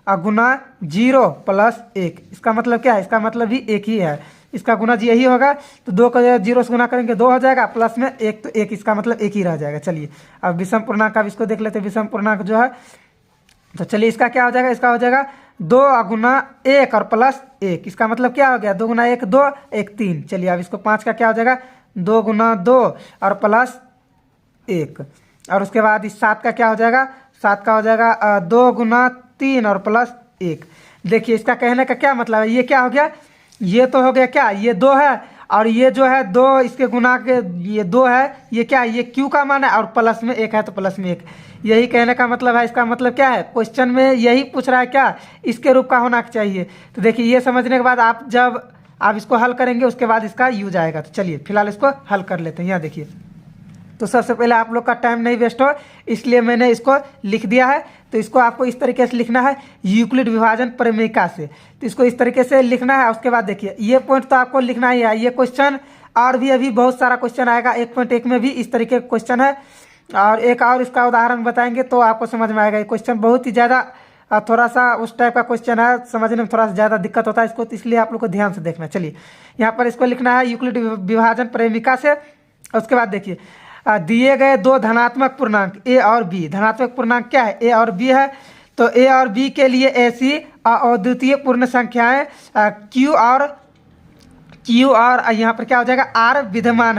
× 0 + 1, इसका मतलब क्या है, इसका मतलब भी 1 ही है, इसका गुणज यही होगा। तो 2 को 0 से गुना करेंगे 2 हो जाएगा, प्लस में 1 तो 1, इसका मतलब 1 ही रह जाएगा। चलिए अब विषम पूर्णांक का इसको देख लेते हैं, विषम पूर्णांक जो है, तो चलिए इसका क्या हो जाएगा, इसका हो जाएगा 2 × 1 और +1, इसका मतलब क्या हो गया, 2 × 1 2, 1 3। चलिए अब इसको 5 का क्या हो जाएगा, 2 × 2 और +1। और उसके बाद इस 7 का क्या हो जाएगा, 7 का हो जाएगा 2 गुना 3 और प्लस 1। देखिए इसका कहने का क्या मतलब है, ये क्या हो गया, ये तो हो गया क्या, ये 2 है और ये जो है 2 इसके गुना के ये 2 है, ये क्या है, ये क्यू का मान है और प्लस में 1 है तो प्लस में 1। यही कहने का मतलब है। इसका मतलब क्या है, क्वेश्चन में यही पूछ रहा है क्या, इसके रूप का होना चाहिए। तो देखिए ये समझने के बाद आप जब आप इसको हल करेंगे उसके बाद इसका यूज आएगा। तो चलिए फिलहाल इसको हल कर लेते हैं। यहाँ देखिए, तो सबसे पहले आप लोग का टाइम नहीं वेस्ट हो इसलिए मैंने इसको लिख दिया है। तो इसको आपको इस तरीके से लिखना है, यूक्लिड विभाजन परिमेयिका से। तो इसको इस तरीके से लिखना है। उसके बाद देखिए ये पॉइंट तो आपको लिखना ही है। ये क्वेश्चन और भी अभी बहुत सारा क्वेश्चन आएगा, 1.1 में भी इस तरीके का क्वेश्चन है और एक और इसका उदाहरण बताएंगे तो आपको समझ में आएगा। ये क्वेश्चन बहुत ही ज़्यादा थोड़ा सा उस टाइप का क्वेश्चन है, समझने में थोड़ा सा ज़्यादा दिक्कत होता है इसको, तो इसलिए आप लोग को ध्यान से देखना। चलिए यहाँ पर इसको लिखना है यूक्लिड विभाजन परिमेयिका से। उसके बाद देखिए दिए गए 2 धनात्मक पूर्णांक ए और बी, धनात्मक पूर्णांक क्या है, ए और बी है। तो ए और बी के लिए ऐसी अद्वितीय पूर्ण संख्याएं क्यू और यहाँ पर क्या हो जाएगा आर विद्यमान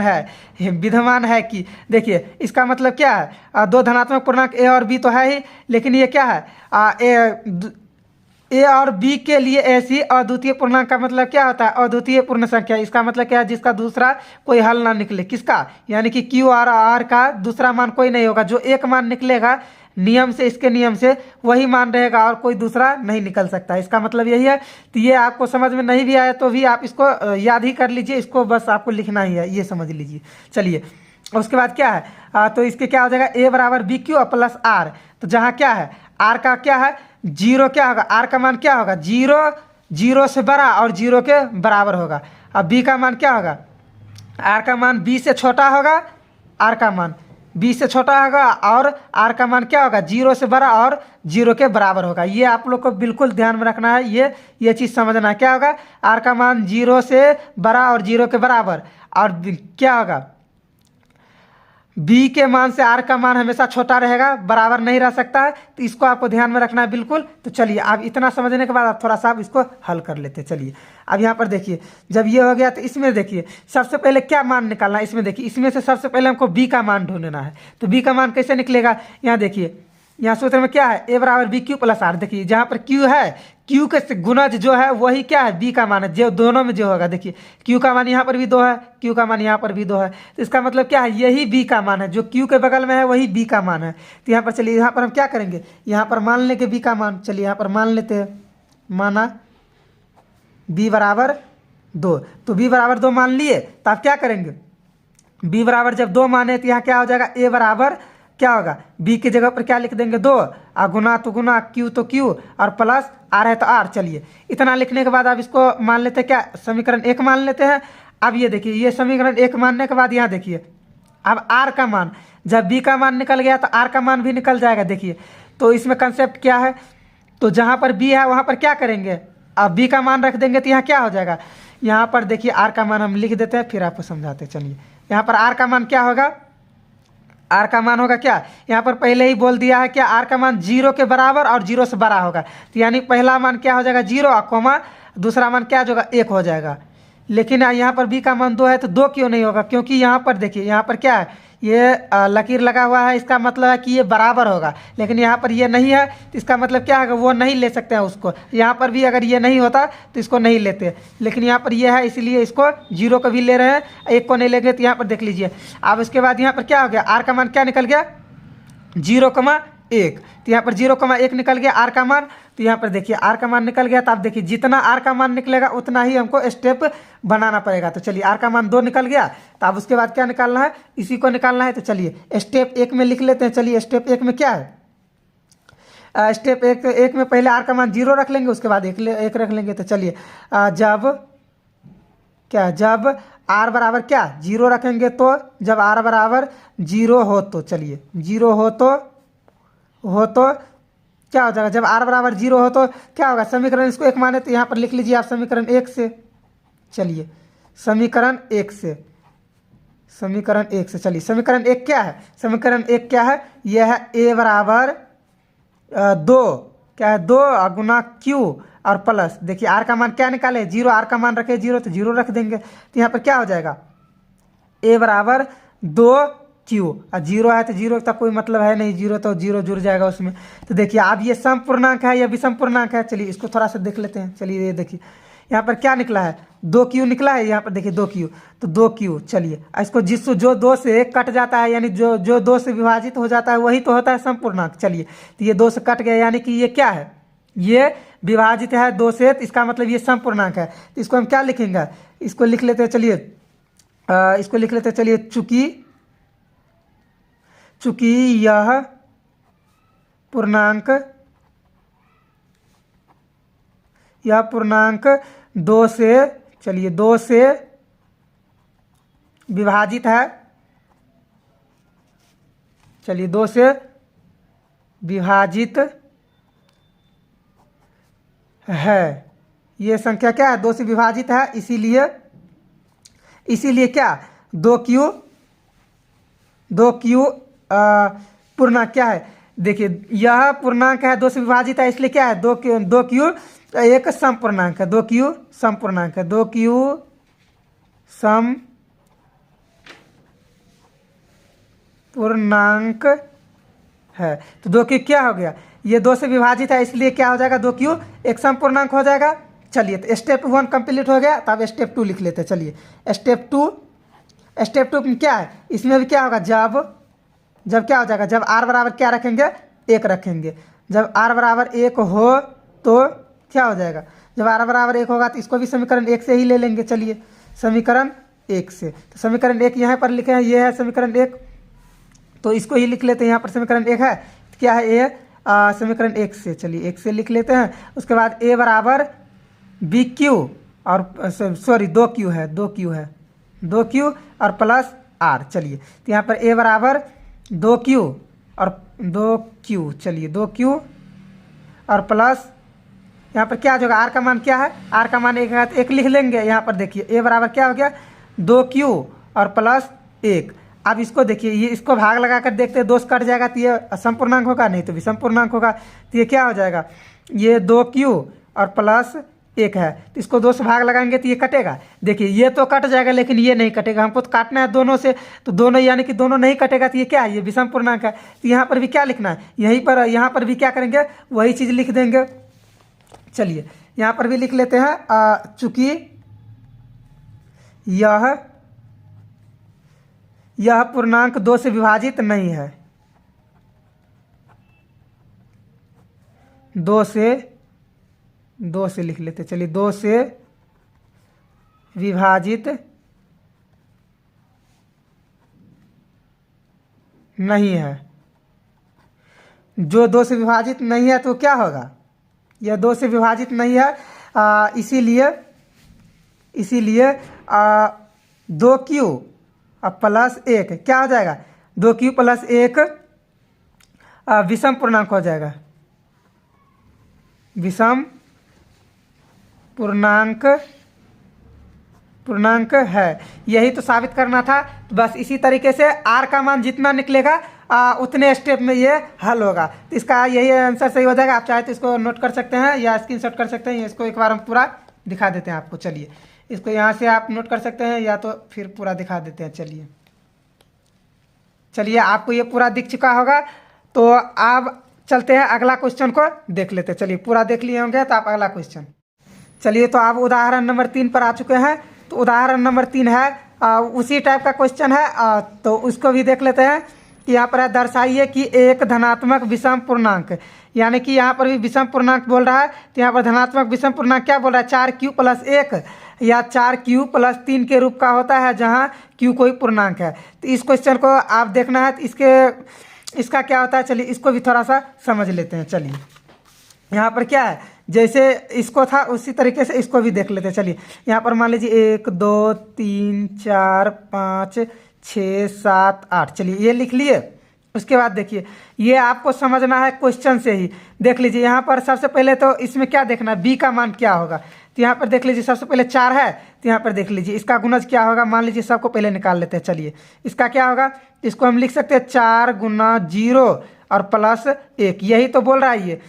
है कि। देखिए इसका मतलब क्या है, 2 धनात्मक पूर्णांक ए और बी तो है ही, लेकिन ये क्या है, ए और बी के लिए ऐसी अद्वितीय पूर्णांक का मतलब क्या होता है, अद्वितीय पूर्ण संख्या। इसका मतलब क्या है, जिसका दूसरा कोई हल ना निकले। किसका, यानी कि क्यू और आर का दूसरा मान कोई नहीं होगा। जो एक मान निकलेगा नियम से, इसके नियम से वही मान रहेगा और कोई दूसरा नहीं निकल सकता। इसका मतलब यही है। तो ये आपको समझ में नहीं भी आया तो भी आप इसको याद ही कर लीजिए, इसको बस आपको लिखना ही है, ये समझ लीजिए। चलिए उसके बाद क्या है, तो इसके क्या हो जाएगा, ए बराबर बी क्यू प्लस आर। तो जहाँ क्या है, आर का क्या है 0, क्या होगा, आर का मान क्या होगा 0 से बड़ा और 0 के बराबर होगा। अब बी का मान क्या होगा, आर का मान बी से छोटा होगा, आर का मान बी से छोटा होगा और आर का मान क्या होगा 0 से बड़ा और 0 के बराबर होगा। ये आप लोग को बिल्कुल ध्यान में रखना है, ये चीज़ समझना है। क्या होगा, आर का मान 0 से बड़ा और 0 के बराबर, और क्या होगा बी के मान से आर का मान हमेशा छोटा रहेगा, बराबर नहीं रह सकता है। तो इसको आपको ध्यान में रखना है बिल्कुल। तो चलिए अब इतना समझने के बाद आप थोड़ा सा आप इसको हल कर लेते हैं। चलिए अब यहाँ पर देखिए, जब ये हो गया तो इसमें देखिए सबसे पहले क्या मान निकालना है। इसमें देखिए, इसमें से सबसे पहले हमको बी का मान ढूंढना है। तो बी का मान कैसे निकलेगा, यहाँ देखिए, यहाँ सूत्र में क्या है, ए बराबर बी क्यू प्लस आर। देखिए जहाँ पर क्यू है, क्यू के गुणज जो है वही क्या है, बी का मान है, जो दोनों में जो होगा। देखिए क्यू का मान यहाँ पर भी 2 है, क्यू का मान यहाँ पर भी 2 है। तो इसका मतलब क्या है, यही बी का मान है, जो क्यू के बगल में है वही बी का मान है। तो यहाँ पर चलिए, यहाँ पर हम क्या करेंगे, यहाँ पर मान लेंगे बी का मान। चलिए यहाँ पर मान लेते हैं, माना बी बराबर 2। तो बी बराबर 2 मान लिए, तो आप क्या करेंगे, बी बराबर जब 2 माने तो यहाँ क्या हो जाएगा, ए बराबर क्या होगा, बी की जगह पर क्या लिख देंगे 2, और गुना तो गुना, क्यू तो क्यू, और प्लस आर है तो आर। चलिए इतना लिखने के बाद अब इसको मान लेते हैं क्या, समीकरण 1 मान लेते हैं। अब ये देखिए, ये समीकरण 1 मानने के बाद यहाँ देखिए, अब आर का मान, जब बी का मान निकल गया तो आर का मान भी निकल जाएगा। देखिए तो इसमें कंसेप्ट क्या है, तो जहाँ पर बी है वहाँ पर क्या करेंगे, अब बी का मान रख देंगे तो यहाँ क्या हो जाएगा, यहाँ पर देखिए आर का मान हम लिख देते हैं, फिर आपको समझाते हैं। चलिए यहाँ पर आर का मान क्या होगा, आर का मान होगा क्या, यहाँ पर पहले ही बोल दिया है क्या, आर का मान 0 के बराबर और 0 से बड़ा होगा। तो यानी पहला मान क्या हो जाएगा 0 कोमा, दूसरा मान क्या होगा 1 हो जाएगा। लेकिन यहाँ पर बी का मान 2 है तो 2 क्यों नहीं होगा, क्योंकि यहाँ पर देखिए, यहाँ पर क्या है, ये लकीर लगा हुआ है, इसका मतलब है कि ये बराबर होगा। लेकिन यहाँ पर ये नहीं है तो इसका मतलब क्या है, वो नहीं ले सकते हैं उसको। यहाँ पर भी अगर ये नहीं होता तो इसको नहीं लेते, लेकिन यहाँ पर ये है इसलिए इसको 0 को भी ले रहे हैं, 1 को नहीं लेंगे। तो यहाँ पर देख लीजिए, अब इसके बाद यहाँ पर क्या हो गया, आर का मान क्या निकल गया 0,1। तो यहाँ पर 0,1 निकल गया आर का मान। तो यहाँ पर देखिए आर का मान निकल गया। तो आप देखिए जितना आर का मान निकलेगा उतना ही हमको स्टेप बनाना पड़ेगा। तो चलिए आर का मान 2 निकल गया, तो अब उसके बाद क्या निकालना है, इसी को निकालना है। तो चलिए स्टेप 1 में लिख लेते हैं। चलिए स्टेप 1 में क्या है, स्टेप 1 में पहले आर का मान 0 रख लेंगे, उसके बाद 1 रख लेंगे। तो चलिए जब आर बराबर क्या 0 रखेंगे, तो जब आर बराबर 0 हो तो, चलिए 0 हो तो क्या हो जाएगा, जब आर बराबर 0 हो तो क्या होगा, समीकरण इसको 1 माने तो यहाँ पर लिख लीजिए आप समीकरण 1 से। चलिए समीकरण 1 से चलिए समीकरण 1 क्या है, समीकरण 1 क्या है, यह है ए बराबर 2, क्या है 2 गुना क्यू और प्लस, देखिए आर का मान क्या निकाले 0, आर का मान रखे 0 तो 0 रख देंगे। तो यहाँ पर क्या हो जाएगा, ए बराबर 2 क्यू, और जीरो है तो जीरो का कोई मतलब है नहीं, जीरो तो जीरो जुड़ जाएगा उसमें। तो देखिए अब ये सम पूर्णांक है या विषम पूर्णांक है, चलिए इसको थोड़ा सा देख लेते हैं। चलिए ये देखिए यहाँ पर क्या निकला है, 2q निकला है, यहाँ पर देखिए 2q, तो 2q। चलिए इसको जो 2 से कट जाता है, यानी जो 2 से विभाजित हो जाता है वही तो होता है समपूर्णांक। चलिए तो ये 2 से कट गया, यानी कि ये क्या है, ये विभाजित है 2 से, तो इसका मतलब ये समपूर्णांक है। तो इसको हम क्या लिखेंगे, इसको लिख लेते हैं। चलिए इसको लिख लेते हैं। चलिए चूंकि यह पूर्णांक 2 से, चलिए 2 से विभाजित है, चलिए 2 से विभाजित है, ये संख्या क्या है, 2 से विभाजित है, इसीलिए क्या 2q पूर्णांक क्या है, देखिए यह पूर्णांक है 2 से विभाजित है, इसलिए क्या है 2q एक सम पूर्णांक है, 2q सम पूर्णांक है, 2q सम पूर्णांक है। तो 2q क्या हो गया, ये 2 से विभाजित है, इसलिए क्या हो जाएगा 2q एक सम पूर्णांक हो जाएगा। चलिए तो स्टेप 1 कंप्लीट हो गया, तब स्टेप 2 लिख लेते हैं। चलिए स्टेप 2 में क्या है, इसमें भी क्या होगा, जब क्या हो जाएगा, जब r बराबर क्या रखेंगे, 1 रखेंगे। जब r बराबर 1 हो तो क्या हो जाएगा, जब r बराबर 1 होगा तो इसको भी समीकरण 1 से ही ले लेंगे। चलिए समीकरण 1 से, तो समीकरण 1 यहाँ पर लिखे हैं, ये है समीकरण 1, तो इसको ही लिख लेते हैं। यहाँ पर समीकरण 1 है, तो क्या है ये समीकरण 1 से, चलिए 1 से लिख लेते हैं। उसके बाद a बराबर BQ और सॉरी 2q है 2q और प्लस r। चलिए तो यहाँ पर a बराबर 2q और 2q, चलिए 2q और प्लस यहाँ पर क्या हो जाएगा, r का मान क्या है, r का मान 1 है, तो 1 लिख लेंगे। यहाँ पर देखिए a बराबर क्या हो गया, 2q और प्लस 1। अब इसको देखिए, ये इसको भाग लगा कर देखते हैं, 2 से कट जाएगा तो ये असम पूर्णांक होगा, नहीं तो विषम पूर्णांक होगा। तो ये क्या हो जाएगा, ये 2q और प्लस 1 है, तो इसको 2 से भाग लगाएंगे तो ये कटेगा। देखिए ये तो कट जाएगा, लेकिन ये नहीं कटेगा, हमको तो काटना है दोनों से, तो दोनों यानी कि दोनों नहीं कटेगा, तो ये क्या है, ये विषम पूर्णांक है। तो यहाँ पर भी क्या लिखना है, यहाँ पर भी क्या करेंगे, वही चीज़ लिख देंगे। चलिए यहाँ पर भी लिख लेते हैं, चूंकि यह पूर्णांक 2 से विभाजित नहीं है, 2 से लिख लेते, चलिए 2 से विभाजित नहीं है। जो 2 से विभाजित नहीं है तो क्या होगा, यह 2 से विभाजित नहीं है, इसीलिए 2q और प्लस 1 क्या हो जाएगा, 2q प्लस 1 विषम पूर्णांक हो जाएगा, विषम पूर्णांक है। यही तो साबित करना था। तो बस इसी तरीके से r का मान जितना निकलेगा उतने स्टेप में ये हल होगा। तो इसका यही आंसर सही हो जाएगा। आप चाहे तो इसको नोट कर सकते हैं या स्क्रीनशॉट कर सकते हैं, इसको एक बार हम पूरा दिखा देते हैं आपको। चलिए इसको यहाँ से आप नोट कर सकते हैं या तो फिर पूरा दिखा देते हैं। चलिए आपको ये पूरा दिख चुका होगा, तो आप चलते हैं अगला क्वेश्चन को देख लेते हैं। चलिए पूरा देख लिए होंगे तो आप अगला क्वेश्चन, चलिए तो आप उदाहरण नंबर 3 पर आ चुके हैं। तो उदाहरण नंबर 3 है उसी टाइप का क्वेश्चन है, तो उसको भी देख लेते हैं कि यहाँ पर है, दर्शाइए कि एक धनात्मक विषम पूर्णांक, यानी कि यहाँ पर भी विषम पूर्णांक बोल रहा है, तो यहाँ पर धनात्मक विषम पूर्णांक क्या बोल रहा है, 4q प्लस 1 या 4q प्लस 3 के रूप का होता है, जहाँ q कोई पूर्णांक है। तो इस क्वेश्चन को आप देखना है, तो इसका क्या होता है, चलिए इसको भी थोड़ा सा समझ लेते हैं। चलिए यहाँ पर क्या है, जैसे इसको था उसी तरीके से इसको भी देख लेते हैं। चलिए यहाँ पर मान लीजिए 1 2 3 4 5 6 7 8, चलिए ये लिख लिए। उसके बाद देखिए ये आपको समझना है क्वेश्चन से ही। देख लीजिए यहाँ पर सबसे पहले तो इसमें क्या देखना है, b का मान क्या होगा। तो यहाँ पर देख लीजिए सबसे पहले 4 है, तो यहाँ पर देख लीजिए इसका गुणज क्या होगा, मान लीजिए सबको पहले निकाल लेते हैं। चलिए इसका क्या होगा, इसको हम लिख सकते हैं 4 गुना 0 और प्लस 1, यही तो बोल रहा है ये।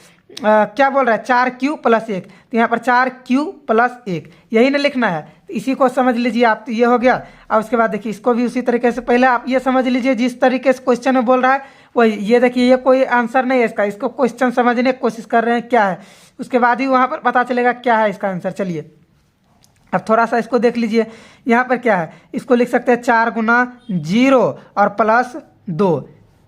क्या बोल रहा है 4q + 1, तो यहाँ पर 4q + 1 यही ना लिखना है। तो इसी को समझ लीजिए आप, तो ये हो गया। और उसके बाद देखिए इसको भी उसी तरीके से, पहले आप ये समझ लीजिए जिस तरीके से क्वेश्चन में बोल रहा है वही। ये देखिए ये कोई आंसर नहीं है इसका, इसको क्वेश्चन समझने की कोशिश कर रहे हैं क्या है, उसके बाद ही वहाँ पर पता चलेगा क्या है इसका आंसर। चलिए अब थोड़ा सा इसको देख लीजिए, यहाँ पर क्या है, इसको लिख सकते हैं 4 × 0 और +2।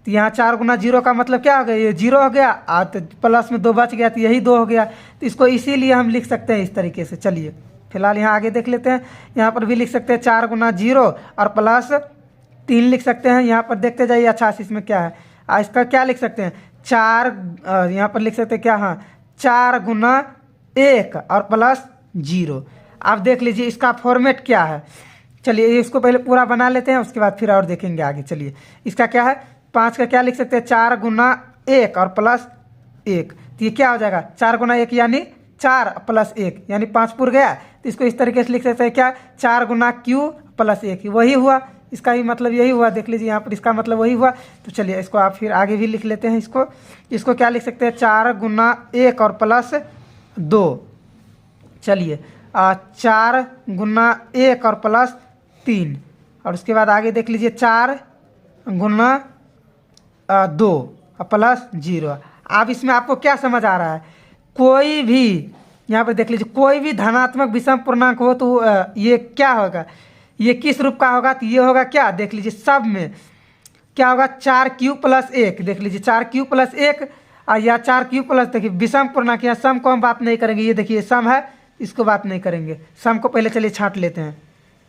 तो यहाँ 4 × 0 का मतलब क्या हो गया, ये 0 हो गया, तो प्लस में 2 बच गया, तो यही 2 हो गया। तो इसको इसीलिए हम लिख सकते हैं इस तरीके से। चलिए फिलहाल यहाँ आगे देख लेते हैं। यहाँ पर भी लिख सकते हैं 4 × 0 और +3 लिख सकते हैं। यहाँ पर देखते जाइए। अच्छा इसमें क्या है, इसका क्या लिख सकते हैं 4, यहाँ पर लिख सकते हैं क्या, हाँ 4 × 1 और +0। आप देख लीजिए इसका फॉर्मेट क्या है। चलिए इसको पहले पूरा बना लेते हैं, उसके बाद फिर और देखेंगे आगे। चलिए इसका क्या है, 5 का क्या लिख सकते हैं 4 × 1 और +1। तो ये क्या हो जाएगा 4 × 1 यानी 4 + 1 यानी 5 पूर गया। तो इसको इस तरीके से लिख सकते हैं क्या, 4 × q + 1, वही हुआ। इसका ही मतलब यही हुआ, देख लीजिए यहाँ पर इसका मतलब वही हुआ। तो चलिए इसको आप फिर आगे भी लिख लेते हैं। इसको क्या लिख सकते हैं 4 × 1 और +2। चलिए 4 × 1 और +3, और उसके बाद आगे देख लीजिए 4 × 2 और +0। अब इसमें आपको क्या समझ आ रहा है, कोई भी यहाँ पर देख लीजिए कोई भी धनात्मक विषम पूर्णांक हो तो ये क्या होगा, ये किस रूप का होगा, तो ये होगा क्या, देख लीजिए सब में क्या होगा 4q + 1। देख लीजिए 4q + 1 या 4q +, देखिए विषम पूर्णांक, यहाँ सम को हम बात नहीं करेंगे। ये देखिए सम है, इसको बात नहीं करेंगे। सम को पहले चलिए छांट लेते हैं,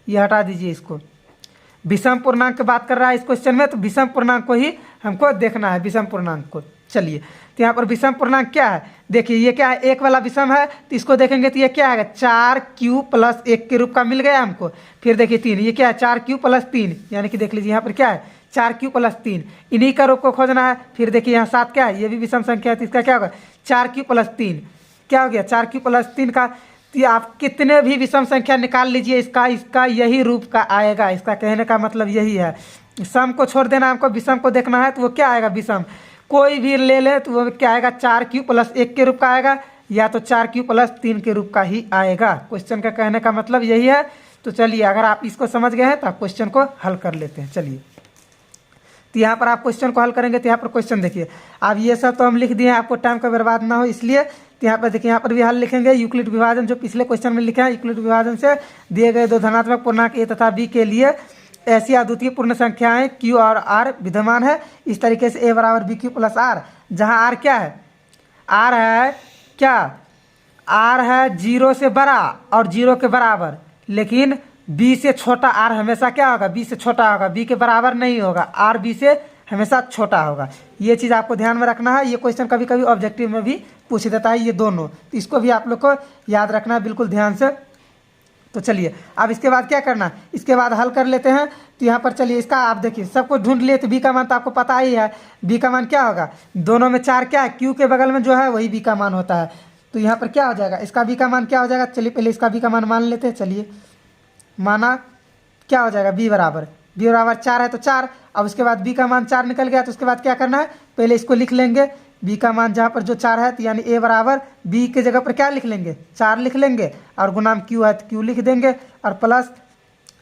ये हटा दीजिए इसको। विषम पूर्णांक की बात कर रहा है इस क्वेश्चन में, तो विषम पूर्णांक को ही हमको देखना है, विषम पूर्णांक को। चलिए तो यहाँ पर विषम पूर्णांक क्या है, देखिए ये क्या है, एक वाला विषम है, तो इसको देखेंगे तो ये क्या है 4q + 1 के रूप का मिल गया हमको। फिर देखिए 3, ये क्या है 4q + 3, यानी कि देख लीजिए यहाँ पर क्या है 4q + 3, इन्हीं का रूप को खोजना है। फिर देखिए यहाँ 7 क्या है, ये भी विषम संख्या है, तो इसका क्या होगा 4q + 3, क्या हो गया 4q + 3 का। तो आप कितने भी विषम संख्या निकाल लीजिए, इसका यही रूप का आएगा। इसका कहने का मतलब यही है, सम को छोड़ देना हमको, विषम को देखना है। तो वो क्या आएगा, विषम कोई भी ले ले तो वो क्या आएगा 4q + 1 के रूप का आएगा, या तो 4q + 3 के रूप का ही आएगा। क्वेश्चन का कहने का मतलब यही है। तो चलिए अगर आप इसको समझ गए हैं तो आप क्वेश्चन को हल कर लेते हैं। चलिए तो यहाँ पर आप क्वेश्चन को हल करेंगे, तो यहाँ पर क्वेश्चन देखिए। अब ये सब तो हम लिख दिए, आपको टाइम का बर्बाद ना हो इसलिए। तो यहाँ पर देखिए, यहाँ पर भी हल लिखेंगे। यूक्लिड विभाजन जो पिछले क्वेश्चन में लिखा है, यूक्लिड विभाजन से दिए गए दो धनात्मक पूर्णांक a तथा b के लिए ऐसी अद्वितीय पूर्ण संख्याएं q और r विद्यमान है। इस तरीके से a = bq + r, जहाँ r क्या है, r है क्या, r है 0 से बड़ा और 0 के बराबर, लेकिन b से छोटा r हमेशा क्या होगा, b से छोटा होगा, b के बराबर नहीं होगा, r b से हमेशा छोटा होगा। ये चीज़ आपको ध्यान में रखना है। ये क्वेश्चन कभी कभी ऑब्जेक्टिव में भी पूछ देता है ये दोनों, तो इसको भी आप लोग को याद रखना है बिल्कुल ध्यान से। तो चलिए अब इसके बाद क्या करना, इसके बाद हल कर लेते हैं। तो यहाँ पर चलिए इसका आप देखिए, सबको ढूंढ लिए, तो b का मान तो आपको पता ही है। b का मान क्या होगा, दोनों में 4 क्या है, q के बगल में जो है वही b का मान होता है। तो यहाँ पर क्या हो जाएगा, इसका b का मान क्या हो जाएगा, चलिए पहले इसका b का मान मान लेते हैं। चलिए माना क्या हो जाएगा, b बराबर 4 है तो 4। अब उसके बाद b का मान 4 निकल गया, तो उसके बाद क्या करना है, पहले इसको लिख लेंगे b का मान जहाँ पर जो 4 है, तो यानी a बराबर b के जगह पर क्या लिख लेंगे 4 लिख लेंगे, और गुणाम q है तो q लिख देंगे, और प्लस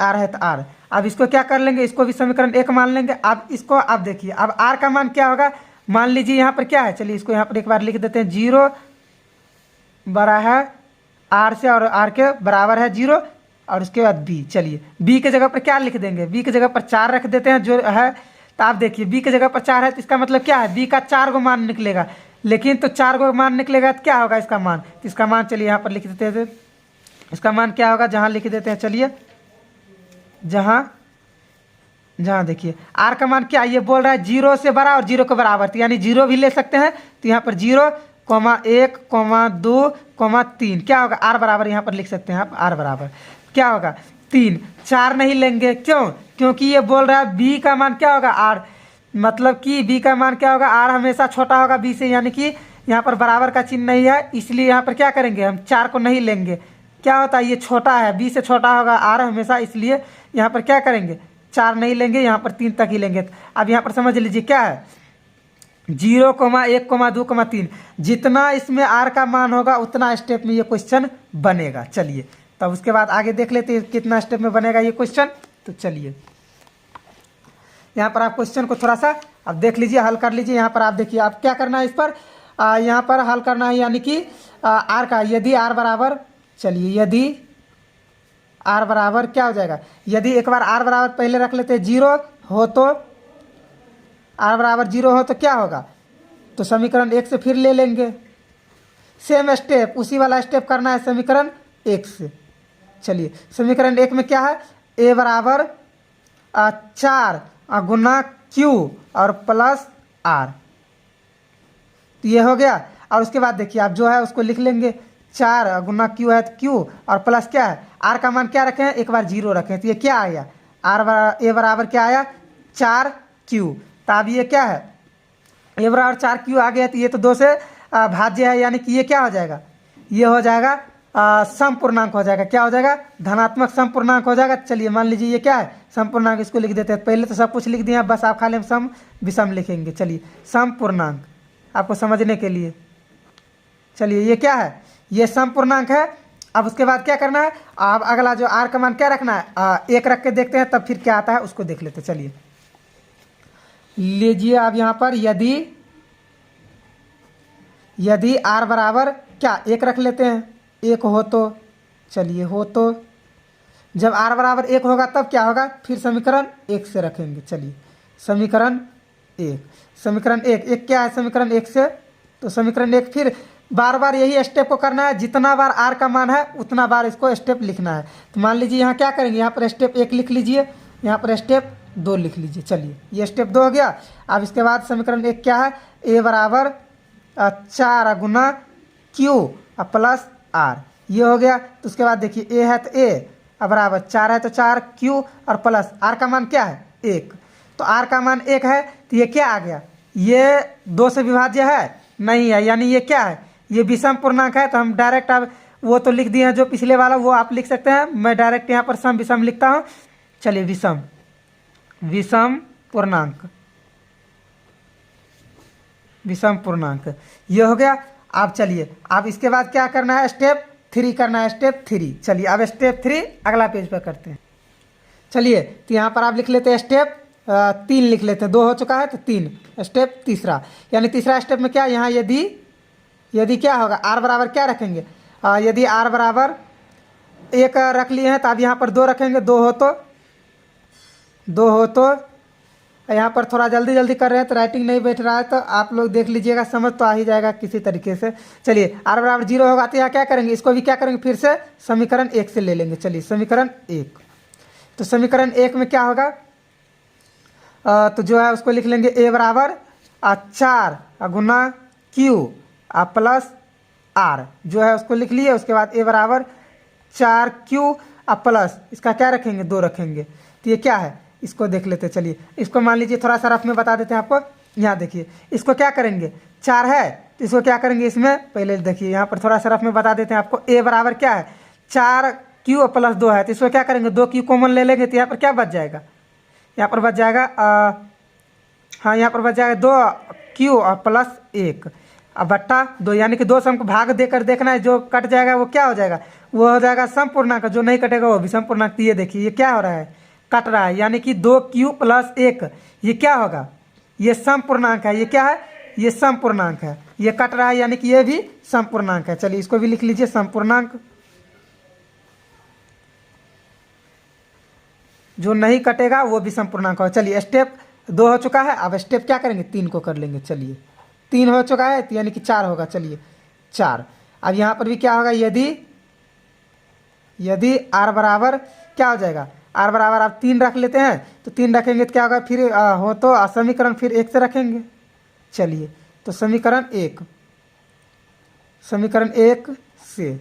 r है तो r। अब इसको क्या कर लेंगे, इसको भी समीकरण 1 मान लेंगे। अब इसको अब देखिए, अब r का मान क्या होगा, मान लीजिए यहाँ पर क्या है, चलिए इसको यहाँ पर एक बार लिख देते हैं, 0 बड़ा है r से और r के बराबर है 0, और उसके बाद b। चलिए b के जगह पर क्या लिख देंगे, b के जगह पर 4 रख देते हैं जो है। तो आप देखिए b के जगह पर 4 है, तो इसका मतलब क्या है, b का 4 गो मान निकलेगा, लेकिन तो 4 गो मान निकलेगा तो क्या होगा इसका मान, तो इसका मान चलिए यहाँ पर लिख देते हैं। इसका मान क्या होगा, जहाँ लिख देते हैं, चलिए जहाँ देखिए r का मान क्या, ये बोल रहा है 0 से बड़ा और 0 के बराबर, तो यानी 0 भी ले सकते हैं। तो यहाँ पर 0, 1, 2, 3 क्या होगा, r बराबर यहाँ पर लिख सकते हैं आप, r बराबर क्या होगा 3। 4 नहीं लेंगे, क्यों, क्योंकि ये बोल रहा है b का मान क्या होगा r, मतलब कि b का मान क्या होगा, r हमेशा छोटा होगा b से, यानी कि यहाँ पर बराबर का चिन्ह नहीं है, इसलिए यहाँ पर क्या करेंगे, हम 4 को नहीं लेंगे। क्या होता है, ये छोटा है, b से छोटा होगा r हमेशा, इसलिए यहाँ पर क्या करेंगे 4 नहीं लेंगे, यहाँ पर 3 तक ही लेंगे। अब यहाँ पर समझ लीजिए क्या है, 0,1,2,3 जितना इसमें आर का मान होगा उतना स्टेप में ये क्वेश्चन बनेगा। चलिए तब उसके बाद आगे देख लेते हैं कितना स्टेप में बनेगा ये क्वेश्चन। तो चलिए यहाँ पर आप क्वेश्चन को थोड़ा सा अब देख लीजिए, हल कर लीजिए। यहाँ पर आप देखिए आप क्या करना है, इस पर यहाँ पर हल करना है, यानी कि आर का यदि आर बराबर, चलिए यदि आर बराबर क्या हो जाएगा, यदि एक बार आर बराबर पहले रख लेते हैं 0 हो तो आर बराबर 0 हो तो क्या होगा, तो समीकरण 1 से फिर ले लेंगे। सेम स्टेप उसी वाला स्टेप करना है समीकरण 1 से। चलिए समीकरण 1 में क्या है, ए बराबर 4 गुना क्यू और प्लस आर, तो ये हो गया। और उसके बाद देखिए आप जो है उसको लिख लेंगे, 4 गुना क्यू है तो क्यू और प्लस क्या है, आर का मान क्या रखे हैं, एक बार 0 रखें तो ये क्या आया, ए बराबर क्या आया 4Q। तो अब ये क्या है, ए बराबर 4Q आ गया, तो ये तो 2 से भाज्य है, यानी कि ये क्या हो जाएगा, ये हो जाएगा सम पूर्णांक हो जाएगा। क्या हो जाएगा, धनात्मक सम पूर्णांक हो जाएगा। चलिए मान लीजिए ये क्या है, सम पूर्णांक, इसको लिख देते हैं। पहले तो सब कुछ लिख दिया, बस आप खाली सम विषम लिखेंगे। चलिए सम पूर्णांक आपको समझने के लिए, चलिए ये क्या है, ये सम पूर्णांक है। अब उसके बाद क्या करना है, अब अगला जो आर का मान क्या रखना है, 1 रख के देखते हैं तब फिर क्या आता है उसको देख लेते हैं। चलिए लीजिए अब यहाँ पर यदि आर बराबर क्या 1 रख लेते हैं, 1 हो तो, चलिए हो तो जब आर बराबर 1 होगा तब क्या होगा, फिर समीकरण 1 से रखेंगे। चलिए समीकरण 1 क्या है समीकरण 1 से, तो समीकरण 1 फिर बार बार यही स्टेप को करना है, जितना बार आर का मान है उतना बार इसको स्टेप लिखना है। तो मान लीजिए यहाँ क्या करेंगे, यहाँ पर स्टेप 1 लिख लीजिए, यहाँ पर स्टेप 2 लिख लीजिए। चलिए ये स्टेप 2 हो गया। अब इसके बाद समीकरण 1 क्या है, ए बराबर 4 गुना क्यू प्लस आर, ये हो गया। तो उसके बाद देखिए ए है तो ए बराबर 4 है तो 4Q और प्लस आर का मान क्या है 1, तो आर का मान 1 है, तो ये क्या आ गया, ये 2 से विभाज्य है नहीं है, यानी ये क्या है, ये विषम पूर्णांक है। तो हम डायरेक्ट अब वो तो लिख दिए हैं जो पिछले वाला, वो आप लिख सकते हैं, मैं डायरेक्ट यहाँ पर सम विषम लिखता हूँ। चलिए विषम पूर्णांक ये हो गया। अब चलिए अब इसके बाद क्या करना है, स्टेप 3 करना है, स्टेप 3। चलिए अब स्टेप 3 अगला पेज पर करते हैं। चलिए तो यहाँ पर आप लिख लेते हैं स्टेप 3 लिख लेते हैं, 2 हो चुका है तो 3, स्टेप तीसरा, यानी तीसरा स्टेप में क्या, यहाँ यदि क्या होगा, आर बराबर क्या रखेंगे, यदि आर बराबर 1 रख लिए हैं तो अब यहाँ पर 2 रखेंगे, 2 हो तो यहाँ पर थोड़ा जल्दी कर रहे हैं तो राइटिंग नहीं बैठ रहा है, तो आप लोग देख लीजिएगा, समझ तो आ ही जाएगा किसी तरीके से। चलिए आर बराबर 0 होगा तो यहाँ क्या करेंगे, इसको भी क्या करेंगे, फिर से समीकरण 1 से ले लेंगे। चलिए समीकरण 1, तो समीकरण 1 में क्या होगा, तो जो है उसको लिख लेंगे ए बराबर 4 गुना क्यू प्लस आर, जो है उसको लिख लिए। उसके बाद ए बराबर 4Q प्लस इसका क्या रखेंगे, 2 रखेंगे, तो ये क्या है, इसको देख लेते हैं। चलिए इसको मान लीजिए थोड़ा सा रफ में बता देते हैं आपको। यहाँ देखिए इसको क्या करेंगे, 4 है तो इसको क्या करेंगे, इसमें पहले देखिए यहाँ पर थोड़ा सा रफ में बता देते हैं आपको। ए बराबर क्या है 4Q प्लस 2 है, तो इसको क्या करेंगे, 2Q कॉमन ले लेंगे, तो यहाँ पर क्या बच जाएगा, यहाँ पर बच जाएगा हाँ यहाँ पर बच जाएगा 2Q और प्लस 1 अब बट्टा 2, यानी कि 2 सम को भाग देकर देखना है, जो कट जाएगा वो क्या हो जाएगा, वो हो जाएगा सम पूर्णांक, जो नहीं कटेगा वो विषम पूर्णांक। ये देखिए ये क्या हो रहा है, कट रहा है, यानी कि 2Q प्लस 1 ये क्या होगा, ये सम पूर्णांक है, ये क्या है, ये सम पूर्णांक है, ये कट रहा है, यानी कि ये भी सम पूर्णांक है। चलिए इसको भी लिख लीजिए सम पूर्णांक, जो नहीं कटेगा वो भी सम पूर्णांक हो। चलिए स्टेप 2 हो चुका है, अब स्टेप क्या करेंगे, 3 को कर लेंगे। चलिए 3 हो चुका है तो यानी कि 4 होगा। चलिए 4, अब यहाँ पर भी क्या होगा, यदि आर बराबर क्या हो जाएगा, आर बराबर आप 3 रख लेते हैं, तो 3 रखेंगे तो क्या होगा, फिर हो तो समीकरण फिर 1 से रखेंगे। चलिए तो समीकरण 1 से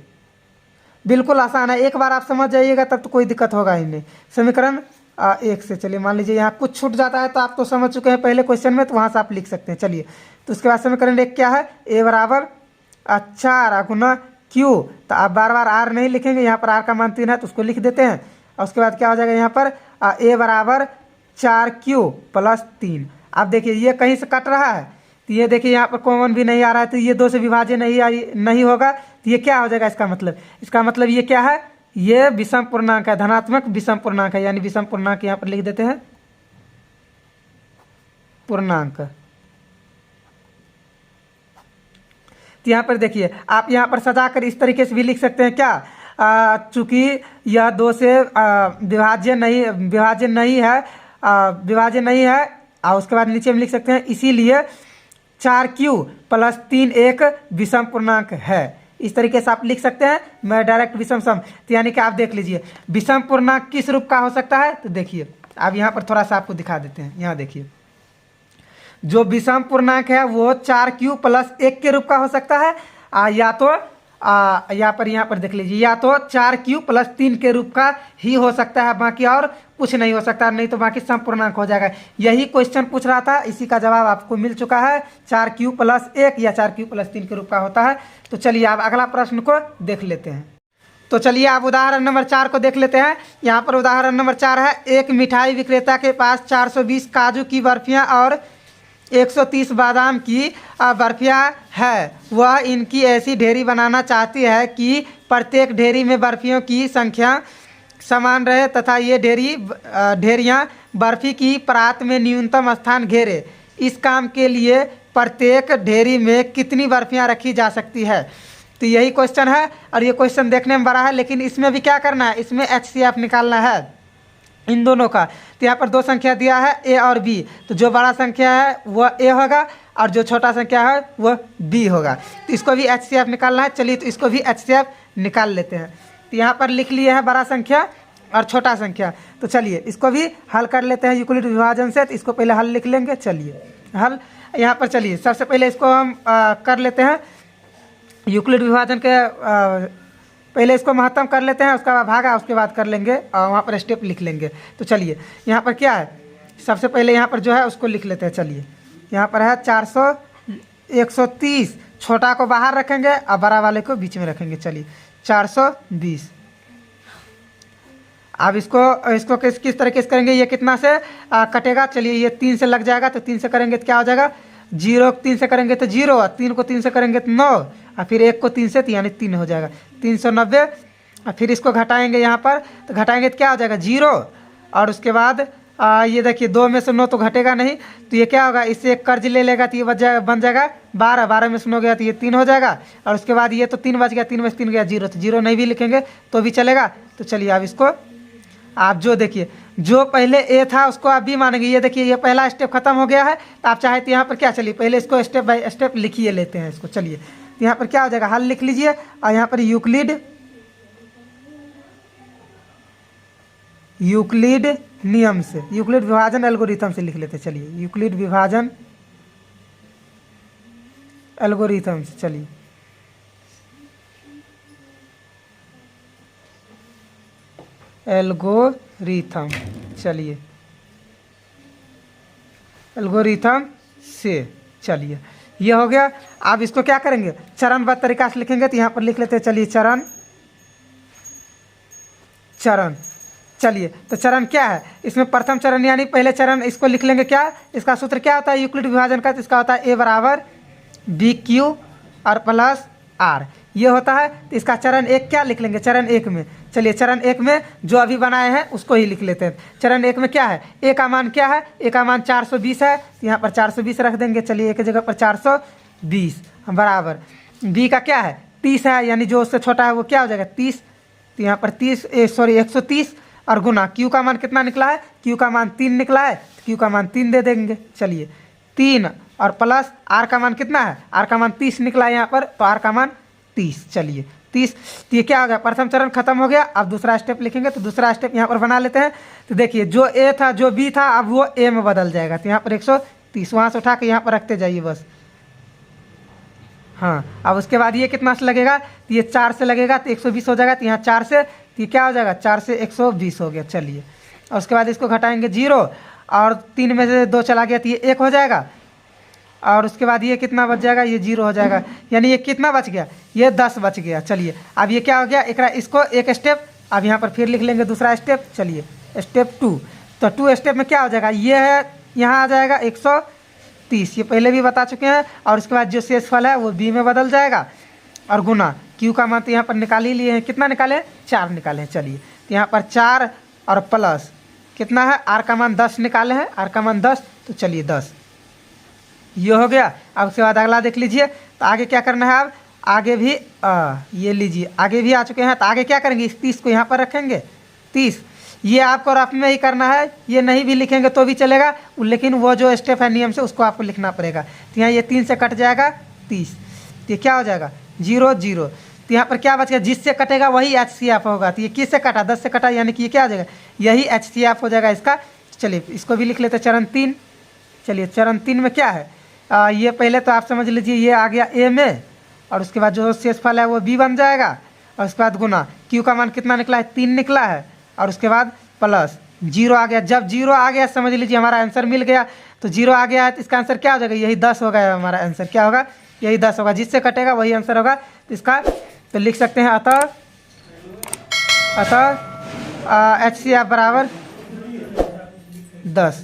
बिल्कुल आसान है, एक बार आप समझ जाइएगा तब तो कोई दिक्कत होगा ही नहीं। समीकरण 1 से, चलिए मान लीजिए यहाँ कुछ छूट जाता है तो आप तो समझ चुके हैं पहले क्वेश्चन में, तो वहाँ से आप लिख सकते हैं। चलिए तो उसके बाद समीकरण 1 क्या है, ए बराबर 4 गुना क्यू, तो आप बार बार आर नहीं लिखेंगे, यहाँ पर आर का मान 3 है तो उसको लिख देते हैं। और उसके बाद क्या हो जाएगा, यहाँ पर ए बराबर 4Q प्लस 3। अब देखिए ये कहीं से कट रहा है तो तो ये देखिए यहाँ पर कॉमन भी नहीं आ रहा है, तो ये 2 से विभाज्य नहीं होगा। तो ये क्या हो जाएगा इसका मतलब ये क्या है, ये विषम पूर्णांक है, धनात्मक विषम पूर्णांक है, यानी विषम पूर्णांक यहाँ पर लिख देते हैं पूर्णांक। तो यहाँ पर देखिए आप यहाँ पर सजाकर इस तरीके से भी लिख सकते हैं क्या, चूंकि यह 2 से विभाज्य नहीं है और उसके बाद नीचे में लिख सकते हैं इसीलिए 4q + 3 एक विषम पूर्णांक है। इस तरीके से आप लिख सकते हैं, मैं डायरेक्ट विषम सम। तो यानी कि आप देख लीजिए विषम पूर्णांक किस रूप का हो सकता है। तो देखिए अब यहाँ पर थोड़ा सा आपको दिखा देते हैं। यहाँ देखिए जो विषम पूर्णांक है वो 4q + 1 के रूप का हो सकता है, या तो यहाँ पर देख लीजिए, या तो 4q + 3 के रूप का ही हो सकता है, बाकी और कुछ नहीं हो सकता, नहीं तो बाकी सम पूर्णांक हो जाएगा। यही क्वेश्चन पूछ रहा था, इसी का जवाब आपको मिल चुका है, 4q + 1 या 4q + 3 के रूप का होता है। तो चलिए आप अगला प्रश्न को देख लेते हैं। तो चलिए आप उदाहरण नंबर 4 को देख लेते हैं। यहाँ पर उदाहरण नंबर 4 है, एक मिठाई विक्रेता के पास 420 काजू की बर्फियाँ और 130 बादाम की बर्फियाँ है। वह इनकी ऐसी ढेरी बनाना चाहती है कि प्रत्येक ढेरी में बर्फियों की संख्या समान रहे तथा ये ढेरियाँ बर्फी की परात में न्यूनतम स्थान घेरे। इस काम के लिए प्रत्येक ढेरी में कितनी बर्फियाँ रखी जा सकती है। तो यही क्वेश्चन है और ये क्वेश्चन देखने में बड़ा है, लेकिन इसमें भी क्या करना है, इसमें HCF निकालना है इन दोनों का। तो यहाँ पर 2 संख्या दिया है A और B, तो जो बड़ा संख्या है वह A होगा और जो छोटा संख्या है वह B होगा। तो इसको भी HCF निकालना है। चलिए तो इसको भी HCF निकाल लेते हैं। तो यहाँ पर लिख लिए हैं बड़ा संख्या और छोटा संख्या। तो चलिए इसको भी हल कर लेते हैं यूक्लिड विभाजन से। तो इसको पहले हल लिख लेंगे। चलिए हल यहाँ पर, चलिए सबसे पहले इसको हम कर लेते हैं यूक्लिड विभाजन के। पहले इसको महत्तम कर लेते हैं, उसका भागा उसके बाद कर लेंगे और वहाँ पर स्टेप लिख लेंगे। तो चलिए यहाँ पर क्या है, सबसे पहले यहाँ पर जो है उसको लिख लेते हैं। चलिए यहाँ पर है 130, छोटा को बाहर रखेंगे और बड़ा वाले को बीच में रखेंगे। चलिए 420। अब इसको किस तरीके से करेंगे, ये कितना से कटेगा। चलिए ये 3 से लग जाएगा, तो 3 से करेंगे तो क्या हो जाएगा, 0 को 3 से करेंगे तो 0, 3 को 3 से करेंगे तो 9, और फिर 1 को 3 से, तो यानी 3 हो जाएगा 390। और फिर इसको घटाएंगे यहाँ पर, तो घटाएंगे तो क्या हो जाएगा 0, और उसके बाद ये देखिए 2 में से 9 तो घटेगा नहीं, तो ये क्या होगा, इससे एक कर्ज ले लेगा तो ये बन जाएगा 12, 12 में से 9 गया तो ये 3 हो जाएगा। और उसके बाद ये तो 3 बच गया, 3 में से 3 गया 0, तो 0 नहीं भी लिखेंगे तो भी चलेगा। तो चलिए अब इसको आप जो देखिए जो पहले A था उसको आप B मानेंगे। ये देखिए ये पहला स्टेप खत्म हो गया है, तो आप चाहे तो यहाँ पर क्या, चलिए पहले इसको स्टेप बाय स्टेप लिखिए लेते हैं इसको। चलिए तो यहाँ पर क्या हो जाएगा, हल लिख लीजिए और यहाँ पर यूक्लिड नियम से, यूक्लिड विभाजन एल्गोरिथम से लिख लेते हैं। चलिए यूक्लिड विभाजन एल्गोरिथम से, चलिए एल्गोरिथम, चलिए एल्गोरिथम से, चलिए ये हो गया। अब इसको क्या करेंगे, चरणबद्ध तरीका से लिखेंगे। तो यहाँ पर लिख लेते हैं, चलिए चरण। चलिए तो चरण क्या है, इसमें प्रथम चरण यानी पहले चरण, इसको लिख लेंगे क्या, इसका सूत्र क्या होता है यूक्लिड विभाजन का, तो इसका होता है A = BQ और प्लस R, ये होता है। तो इसका चरण 1 क्या लिख लेंगे, चरण 1 में, चलिए चरण 1 में जो अभी बनाए हैं उसको ही लिख लेते हैं। चरण 1 में क्या है, A का मान क्या है, A का मान 420 है, तो यहाँ पर 420 रख देंगे। चलिए एक जगह पर 420 बराबर B का क्या है 30 है, यानी जो उससे छोटा है वो क्या हो जाएगा 30, तो यहाँ पर 130 और गुना Q का मान कितना निकला है, Q का मान 3 निकला है, तो Q का मान 3 दे देंगे। चलिए 3 और प्लस R का मान कितना है, R का मान 30 निकला है यहाँ पर, तो R का मान 30। चलिए 30, तो ये क्या हो गया, प्रथम चरण खत्म हो गया। अब दूसरा स्टेप लिखेंगे, तो दूसरा स्टेप यहाँ पर बना लेते हैं। तो देखिए जो A था जो B था अब वो A में बदल जाएगा, तो यहाँ पर 130 वहाँ से उठा के यहाँ पर रखते जाइए बस। हाँ अब उसके बाद ये कितना से लगेगा, तो ये 4 से लगेगा तो 120 हो जाएगा, तो यहाँ 4 से, तो ये क्या हो जाएगा 4 से 120 हो गया। चलिए और उसके बाद इसको घटाएंगे 0 और 3 में से 2 चला गया तो ये 1 हो जाएगा, और उसके बाद ये कितना बच जाएगा, ये 0 हो जाएगा, यानी ये कितना बच गया, ये 10 बच गया। चलिए अब ये क्या हो गया, इसको एक स्टेप अब यहाँ पर फिर लिख लेंगे दूसरा स्टेप। चलिए स्टेप 2, तो 2 स्टेप में क्या हो जाएगा, ये है यहाँ आ जाएगा 30, ये पहले भी बता चुके हैं। और उसके बाद जो शेषफल है वो b में बदल जाएगा और गुना q का मान तो यहाँ पर निकाल ही लिए हैं। कितना निकाले हैं? 4 निकाले हैं। चलिए तो यहाँ पर 4 और प्लस कितना है, r का मान 10 निकाले हैं, r का मान 10, तो चलिए 10 ये हो गया। अब उसके बाद अगला देख लीजिए। तो आगे क्या करना है, अब आगे भी ये लीजिए, आगे भी आ चुके हैं। तो आगे क्या करेंगे, इस 30 को यहाँ पर रखेंगे। 30 ये आपको रफ में ही करना है, ये नहीं भी लिखेंगे तो भी चलेगा, लेकिन वो जो स्टेप है नियम से उसको आपको लिखना पड़ेगा। तो यहाँ ये 3 से कट जाएगा 30, तो ये क्या हो जाएगा 0 0। तो यहाँ पर क्या बच गया, जिससे कटेगा वही HCF होगा। तो ये किससे कटा, 10 से कटा, यानी कि ये क्या हो जाएगा, यही HCF हो जाएगा इसका। चलिए इसको भी लिख लेते हैं चरण 3। चलिए चरण 3 में क्या है, ये पहले तो आप समझ लीजिए, ये आ गया A में, और उसके बाद जो शेषफल है वो B बन जाएगा, और उसके बाद गुना Q का मान कितना निकला है, 3 निकला है, और उसके बाद प्लस 0 आ गया। जब 0 आ गया समझ लीजिए हमारा आंसर मिल गया। तो 0 आ गया है तो इसका आंसर क्या हो जाएगा, यही 10 होगा। हमारा आंसर क्या होगा, यही 10 होगा, जिससे कटेगा वही आंसर होगा। तो इसका तो लिख सकते हैं अतः HCF बराबर 10।